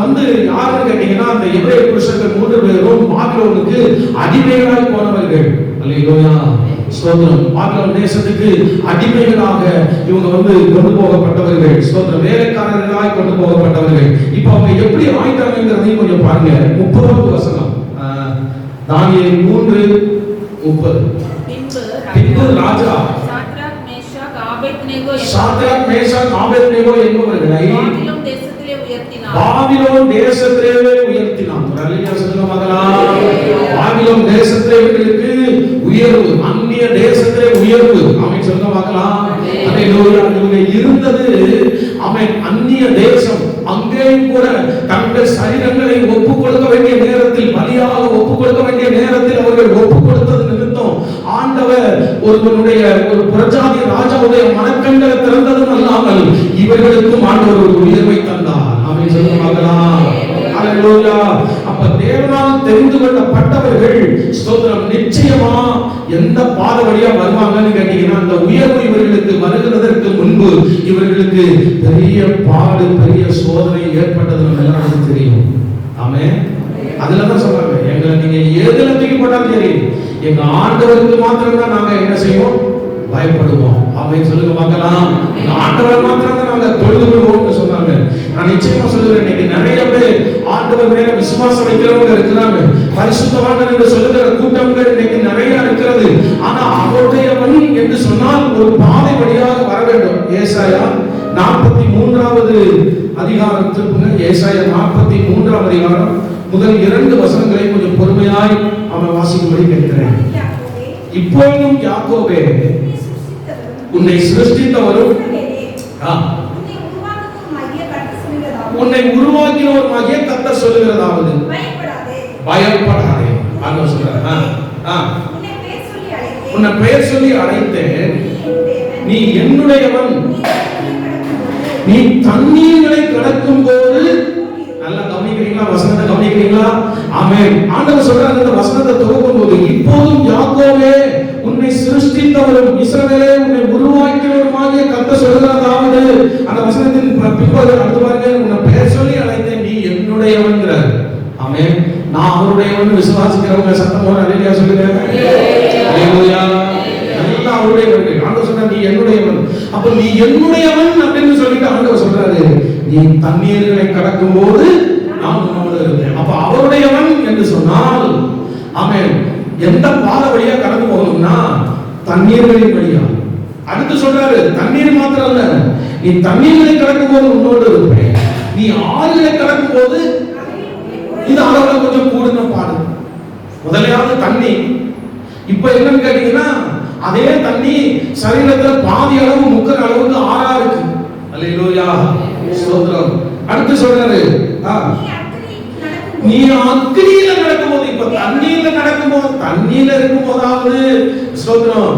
யாருன்னு கேட்டீங்கன்னா அந்த எபிரேய புருஷர்கள் 3 பேரும் பாபிலோனுக்கு அடிமைகளாய் போனவர்கள். அல்லேலூயா. ஸ்தோத்திரம். பாபிலோன் தேசத்துக்கு அடிமைகளாக இவங்க கொண்டு போகப்பட்டவர்கள். ஸ்தோத்திரம். வேலைக்காரர்களாய் கொண்டு போகப்பட்டவர்கள். இப்போ அவங்க எப்படி ஆயிட்டாங்கிறதையும் கொஞ்சம் பாருங்க. 30வது வசனம், தானியேல் 3:30. பின்பு ராஜா சாத்ராக், மேஷாக், ஆபேத்நேகோ என்பவர்களை பாபிலோன் தேசத்திலே உயர்த்தினான். பாபிலோன் தேசத்திலே இவர்களுக்கு உயர்வு, அந்நிய தேசத்திலே உயர்வு. அவன் சொல்ல பார்க்கலாம். இவங்க இருந்தது அவன் அந்நிய தேசம். அங்கேயும் கூட தங்கள் சரீரங்களை ஒப்பு கொடுக்க வேண்டிய நேரத்தில், பலியாக ஒப்பு கொடுக்க வேண்டிய நேரத்தில் அவர்கள் ஒப்பு கொடுத்தது நிமித்தம் ஆண்டவர் ஒருவனுடைய ஒரு பிரஜாதி ராஜாவுடைய மனக்கண்களை திறந்ததும் அல்லாமல் இவர்களுக்கும் ஆண்டவர் ஒரு உயர்வை தந்தார். அவன் சொல்ல பார்க்கலாம். அல்லேலூயா. அப்ப அப்ப தேவனால் தெரிந்து கொள்ளப்பட்டவர்கள் ஸ்தோத்திரம் நிச்சயமா எந்த பாதை வழியா வருவாங்கன்னு கேட்டீங்கன்னா, அந்த உயர்வு இவர்களுக்கு வருகிறதற்கு முன்பு இவர்களுக்கு பெரிய பாடு, பெரிய சோதனை ஏற்பட்டது நம்ம எல்லாருக்கும் தெரியும். ஆமென். அதுலதான் சொல்றாங்க, எங்களை நீங்க எதுல தூக்கி போட்டாலும் சரி, எங்க ஆண்டவருக்கு மாத்திரம் தான் நாங்க என்ன செய்வோம், பயப்படுவோம். ஆமென் சொல்லுங்க பார்க்கலாம். ஆண்டவர் மாத்திரம் தான் நாங்க தொழுது கொள்வோம்னு சொன்னாங்க. நான் நிச்சயமா சொல்லுகிறேன், இன்னைக்கு நிறைய பேர் ஆண்டவர் மேல விசுவாசம் வைக்கிறவங்க இருக்கிறாங்க. பரிசுத்தவான்கள் என்று சொல்லுகிற கூட்டங்கள் இன்னைக்கு நிறைய இருக்கிறது. ஆனா அவருடையவன் என்று சொன்னால் ஒரு பாதை வழியாக வர வேண்டும். ஏசாயா 43வது அதிகாரம் திருப்புங்க. ஏசாயா 43வது அதிகாரம் முதல் 2 வசனங்களை கொஞ்சம் பொறுமையாய் அவன் வாசிக்கும்படி கேட்கிறேன். இப்பொழுதும் யாக்கோபே, உன்னை சிருஷ்டித்தவரும் உன்னை உருவாக்கினவருமாகிய கர்த்தர் சொல்லுகிறதாவது, பயப்படாதே. ஆண்டவர் சொல்றார், உன்னை பெயர் சொல்லி அழைத்தேன், நீ என்னுடையவன், நீ தண்ணீர்களை கடக்கும் போது. நல்லா கவனிக்கிறீங்களா? வசனத்தை கவனிக்கிறீங்களா? ஆமென். ஆண்டவர் சொல்றாரு இந்த வசனத்தை துவக்கும் போது, இப்போதும் யாக்கோபே உன்னை சிருஷ்டித்தவரும் இஸ்ரவேலே உன்னை உருவாக்கினவருமாகிய கர்த்தர் சொல்லுகிறதாவது. அந்த வசனத்தின் பின்பகுதி அடுத்து பாருங்க, உன்னை பெயர் சொல்லி அழைத்தேன், நீ என்னுடையவன்கிறார். ஆமென். நான் அவருடையவன் விசுவாசிக்கிறவங்க சத்தமோட அல்லேலூயா சொல்லுங்க. அல்லேலூயா. எல்லாம் அவருடையவர்கள். ஆண்டவர் சொல்றாரு நீ என்னுடையவன். அப்ப நீ என்னுடையவன் அப்படின்னு சொல்லிட்டு ஆண்டவர் சொல்றாரு, நீ தண்ணீர்களை கடக்கும் போது நான் உன்னோடு இருப்பேன். அப்ப அவருடையவன் என்று சொன்னால், ஆமென், எந்த பாதை வழியா கடந்து போகணும்னா தண்ணீர்களின் வழியா. அடுத்து சொல்றாரு, தண்ணீர் மாத்திரம் அல்ல, நீ தண்ணீர்களை கடக்கும் போது உன்னோடு இருப்பேன், நீ ஆறுகளை கடக்கும் போது. இது அளவுல கொஞ்சம் கூடுன பாடு. முதலையாவது தண்ணி. இப்ப என்னன்னு கேட்டீங்கன்னா, அதே தண்ணி சரீரத்துல பாதி அளவு முக்கிற அளவுக்கு ஆறா இருக்கு. அல்லேலூயா ஸ்தோத்திரம். அடுத்து சொல்றாரு, நீ அக்னியில நடக்கும்போது, இப்ப தண்ணீர்ல நடக்கும்போது, தண்ணீர்ல இருக்கும் போதாவது ஸ்தோத்திரம்,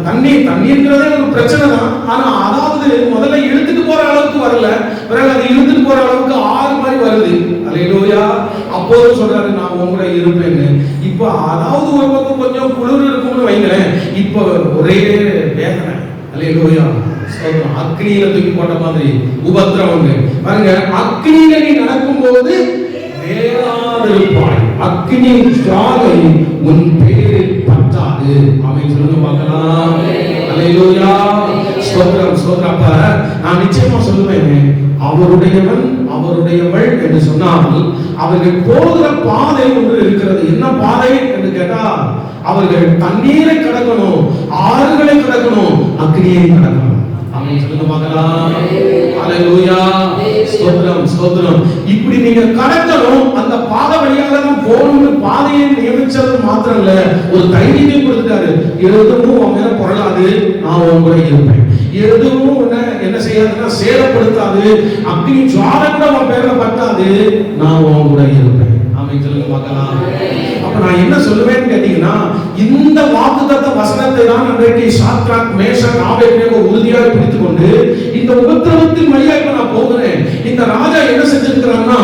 தண்ணீர்ங்கிறதே ஒரு பிரச்சனை தான். ஆனா அதாவது முதல்ல இழுத்துட்டு போற அளவுக்கு வரல, பிறகு அது இழுத்துட்டு போற அளவுக்கு ஆறு மாதிரி வருது. அல்லேலூயா. அப்போது சொல்றாரு நான் உங்களை இருப்பேன்னு. இப்ப அதாவது ஒரு பக்கம் கொஞ்சம் குளிர் இருக்கும்னு வைங்களேன், இப்ப ஒரே வேதனை. அல்லேலூயா. அக்னியில தூக்கி போட்ட மாதிரி உபத்திரவங்க பாருங்க. அக்னியில நீ நடக்கும் போது வேறாதிருப்பாய், அக்னி ஜுவாலை உன் பேரில் பற்றாது. ஆமென் சொல்லுங்க பார்க்கலாம். அல்லேலூயா ஸ்தோத்திரம் ஸ்தோத்திரம். அப்ப நான் நிச்சயமா சொல்லுவேன், அவருடையவன் அவருடையவள் என்று சொன்னால் அவர்கள் போகிற பாதை ஒன்று இருக்கிறது. என்ன பாதை என்று கேட்டா, அவர்கள் தண்ணீரை கடக்கணும், ஆறுகளை கடக்கணும், அக்னியை கடக்கணும். ஆமென் சொல்லுங்க பார்க்கலாம். அல்லேலூயா ஸ்தோத்திரம் ஸ்தோத்திரம். இப்படி நீங்க கடக்கணும், அந்த பாதை வழியாக தான் போகணும்னு பாதையை நியமிச்சது மாத்திரம் இல்ல, ஒரு தைரியத்தை கொடுத்துட்டாரு. எதுவும் உன் மேல பொருளாது, நான் உன் கூட இருப்பேன். எதுவும் என்ன செய்யாதுன்னா சேதப்படுத்தாது, அக்னி ஜுவாலை கூட உன் பேர்ல பட்டாது, நான் உன் கூட இருப்பேன். ஆமென் சொல்லுங்க பார்க்கலாம். அப்ப நான் என்ன சொல்லுவேன்னு கேட்டீங்கன்னா, இந்த வாக்குத்தத்த வசனத்தை தான் அன்றைக்கு சாத்ராக் மேஷாக் ஆபேத்நேகோ உறுதியாக பிடித்துக் கொண்டு இந்த உபத்திரவத்தின் வழியா இப்ப நான் போகிறேன். இந்த ராஜா என்ன செஞ்சிருக்கிறான்னா,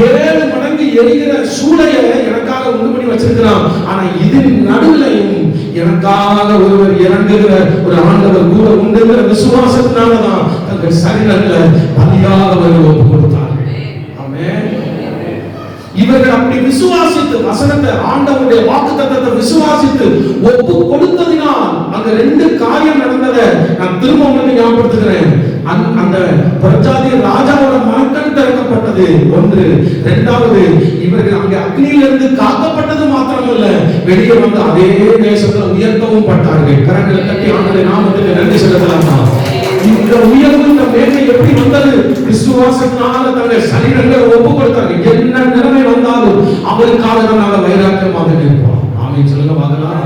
7 மடங்கு எரிகிற சூளையை எனக்காக உண்டு பண்ணி வச்சிருக்கிறான். ஆனா இதன் நடுவிலையும் எனக்காக ஒருவர் இறங்குகிற ஒரு ஆண்டவர் கூட உண்டுங்கிற விசுவாசத்தினாலதான் தங்கள் சரீரங்களை பலியாக ஒப்பு கொடுத்தார்கள். ஆமென். இவர்கள் அப்படி விசுவாசித்து வசனத்தை, ஆண்டவருடைய வாக்குத்தத்தத்தை விசுவாசித்து ஒப்பு கொடுத்ததினால் அங்க 2 காரியம் நடந்ததை நான் திரும்ப உங்களுக்கு ஞாபகப்படுத்துகிறேன். அந்த பிரஜாதி ராஜாவோட மனக்கண் திறக்கப்பட்டது ஒன்று. இரண்டாவது, இவர்கள் அங்கே அக்னியிலிருந்து காக்கப்பட்டது மாத்திரமல்ல, வெளியே வந்து அதே தேசத்துல உயர்த்தவும் பட்டார்கள். கரங்களை தட்டி ஆண்டவருடைய நாமத்துக்கு நன்றி செலுத்தலாமா? இந்த உயர்வு, இந்த மேன்மை எப்படி வந்தது? விசுவாசத்தினால தங்கள் சரீரங்களை ஒப்பு கொடுத்தார்கள். என்ன நிலைமை வந்தாலும் அவருக்காக நாங்கள் வைராக்கியமாக இருப்போம். ஆமென் சொல்லுங்க பார்க்கலாம்.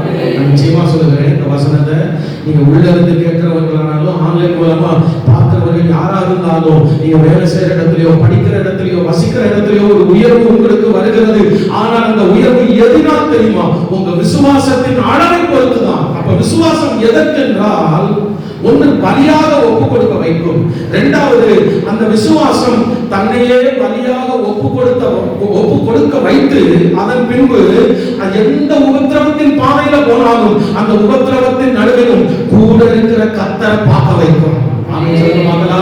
நிச்சயமா சொல்லுகிறேன், இந்த வசனத்தை நீங்க உள்ள இருந்து கேட்கிறவர்களானாலும் ஆன்லைன் மூலமா பார்க்கிறவர்கள் யாரா இருந்தாலும், நீங்க வேலை செய்யற இடத்துலயோ, படிக்கிற இடத்துலயோ, வசிக்கிற இடத்துலயோ ஒரு உயர்வு உங்களுக்கு வருகிறது. ஆனால் அந்த உயர்வு எதனால் தெரியுமா? உங்க விசுவாசத்தின் அளவை பொறுத்துதான். அப்ப விசுவாசம் எதற்கென்றால், ஒன்று பலியாக ஒப்பு கொடுக்க வைக்கும். இரண்டாவது, அந்த விசுவாசம் தன்னையே பலியாக ஒப்பு கொடுக்க வைத்து அதன் பின்பு எந்த உபத்திரவத்தின் பாதையில போனாலும் அந்த உபத்திரவத்தின் நடுவிலும் கூட இருக்கிற கர்த்தரை பார்க்க வைக்கும். ஆமென் சொல்லுவாங்களா?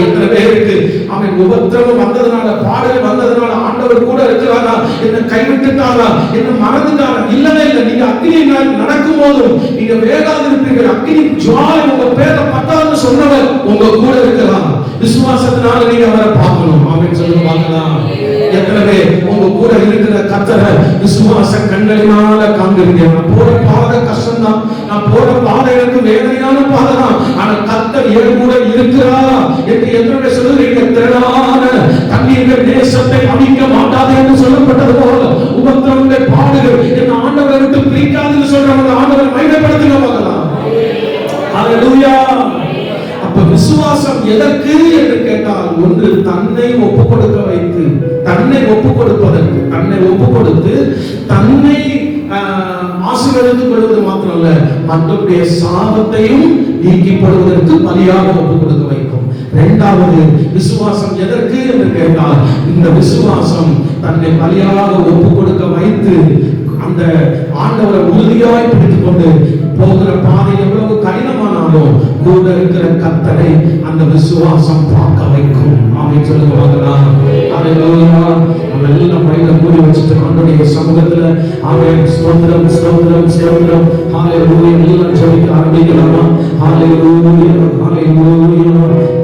எத்தனை பேருக்கு அவன் உபத்திரவம் வந்ததுனால, பாடல் வந்ததுனால ஆண்டவர் கூட இருக்கிறாரா, என்ன கைவிட்டுட்டாரா, என்ன மறந்துட்டாரா? இல்லவே இல்லை. நீங்க அக்னி நடக்கும் போதும் நீங்க வேகாது இருப்பீர்கள். அக்னி ஜுவாலை உங்க பேரை பத்தாதுன்னு சொன்னவர் உங்க கூட இருக்கிறார். விசுவாசத்தினால நீங்க அவரை பார்க்கணும். ஆமென் சொல்லுவாங்களா? எத்தனை பேர் உங்க கூட இருக்கிற கர்த்தரை விசுவாச கண்களினால காண்கிறீங்க? நான் போற பாதை கஷ்டம் தான், நான் போற பாதை எனக்கு வேதனையான பாதை தான், ஆனா கர்த்தர் என் கூட இருக்கிறா என்று எத்தனை பேர் சொல்லுறீங்க? திரளான தண்ணீர்கள் தேசத்தை அழிக்க மாட்டாது என்று சொல்லப்பட்டது போல உபத்திரவங்கள் பாடுகள் என் ஆண்டவரை விட்டு பிரிக்காதுன்னு சொல்றவங்க ஆண்டவர் மையப்படுத்துங்க பார்க்கலாம். ஹல்லேலூயா. அப்ப விசுவாசம் எதற்கு என்று கேட்டால், ஒன்று தன்னை ஒப்பு கொடுக்க வைத்து, தன்னை ஒப்பு கொடுப்பதற்கு, தன்னை ஒப்பு கொடுத்து தன்னை ஆசீர்வதித்துக் கொள்வது மாத்திரமல்ல, மற்றவருடைய சாபத்தையும் நீக்கி போடுவதற்கு பலியாக ஒப்பு கொடுக்க வைக்கும். இரண்டாவது, விசுவாசம் எதற்கு என்று கேட்டால், இந்த விசுவாசம் தன்னை பலியாக ஒப்பு கொடுக்க வைத்து அந்த ஆண்டவரை உறுதியாய் பிடித்துக் கொண்டு போகிற பாதை எவ்வளவு கடினமானாலும் கூட இருக்கிற கர்த்தரை அந்த விசுவாசம் பார்க்க வைக்கும். ஆமென் சொல்லுவாங்களா? ஹல்லேலூயா. நம்ம எல்லாம் மைண்ட்ல மூடி வச்சிட்டு ஆண்டவருடைய சமூகத்துல ஆமென் ஸ்தோத்திரம் ஸ்தோத்திரம் ஸ்தோத்திரம் ஹல்லேலூயா எல்லாம் ஜெபிக்க ஆரம்பிக்கலாமா? ஹல்லேலூயா ஹல்லேலூயா.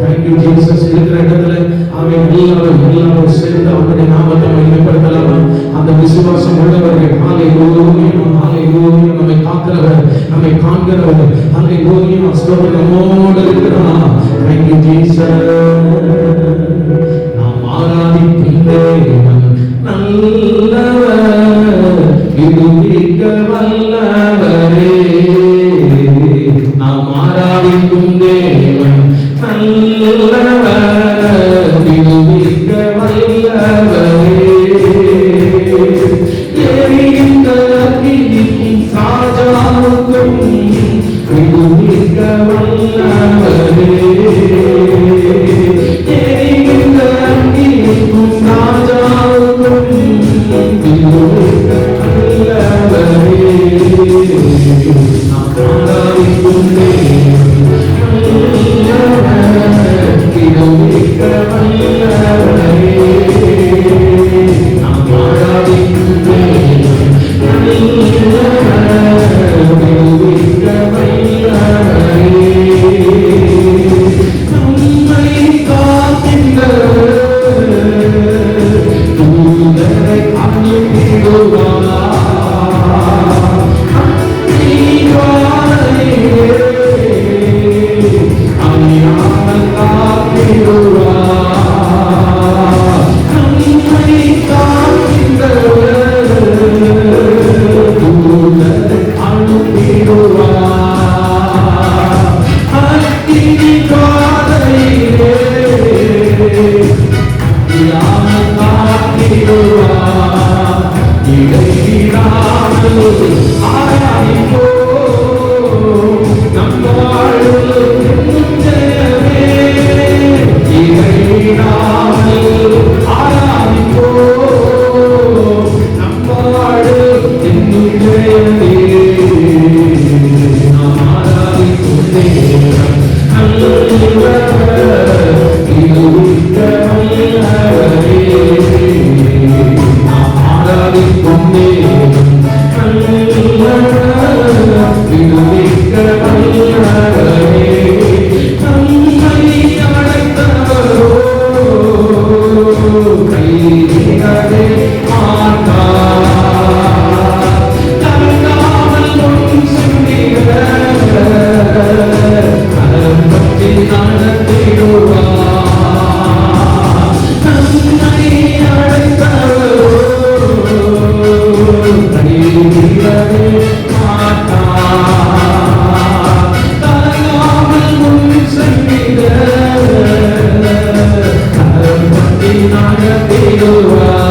Thank you Jesus. இருக்கிற இடத்துல ஆமென் எல்லாரும் சேர்ந்து அவருடைய நாமத்தை மகிமைப்படுத்தலாமா? அந்த விசுவாசம் உள்ளவர்கள் ஹல்லேலூயா ஹல்லேலூயா. நம்மை காக்கிறவர், நம்மை காண்கிறவர் ஹல்லேலூயா ஸ்தோத்திரம் நம்மோடு இருக்கிறார். Thank you Jesus. நாம் ஆராதிக்கும் தேவன் நல்லவர், விடுவிக்க வல்லவரே. நாம் ஆராதிக்கும் தேவன் நல்லவர், விடுவிக்க வல்லவரே. எரிகின்ற அக்கினியின் சாஜாவுக்கும் விடுவிக்க வல்லவரே. எரிகின்ற அக்கினியின் சாஜாவுக்கும் விடுவிக்க வல்லவரே. நாம் ஆராதிக்கும் விடுவிக்க வல்லவரே. நாம் ஆராதிக்கும் விடுவிக்க வல்லவரே. நம்மை காக்கின்றவர் தூதரை அனுப்பிடுவார். அணியாமல் காத்திடுவார். நம்மை காக்கின்றவர் தூதரை அனுப்பிடுவார். அக்கினி பாதையிலே அணியாமல் காத்திடுவார். இடைவிடாமல் ஆராதிப்போம் நம் வாழ்வில் ஜெயமே. இடைவிடாமல் ஆராதிப்போம் நம் வாழ்வில் ஜெயமே. நாம் ஆராதிக்கும் தேவன் நல்லவர், விடுவிக்க வல்லவரே. நாம் ஆராதிக்கும் தேவன் நல்லவர், விடுவிக்க வல்லவரே. நம்மை அழைத்தவரோ கைவிடவே மாட்டார். கலங்காமல் முன் செல்கிறவர் கரம் பற்றி நடத்திடுவார். நம்மை அழைத்தவரோ கைவிடவே மாட்டார். கலங்காமல் முன் செல்கிறவர் கரம் பற்றி நடத்திடுவார்.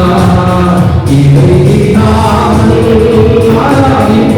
இதை நாமல் ஆராதிப்போம்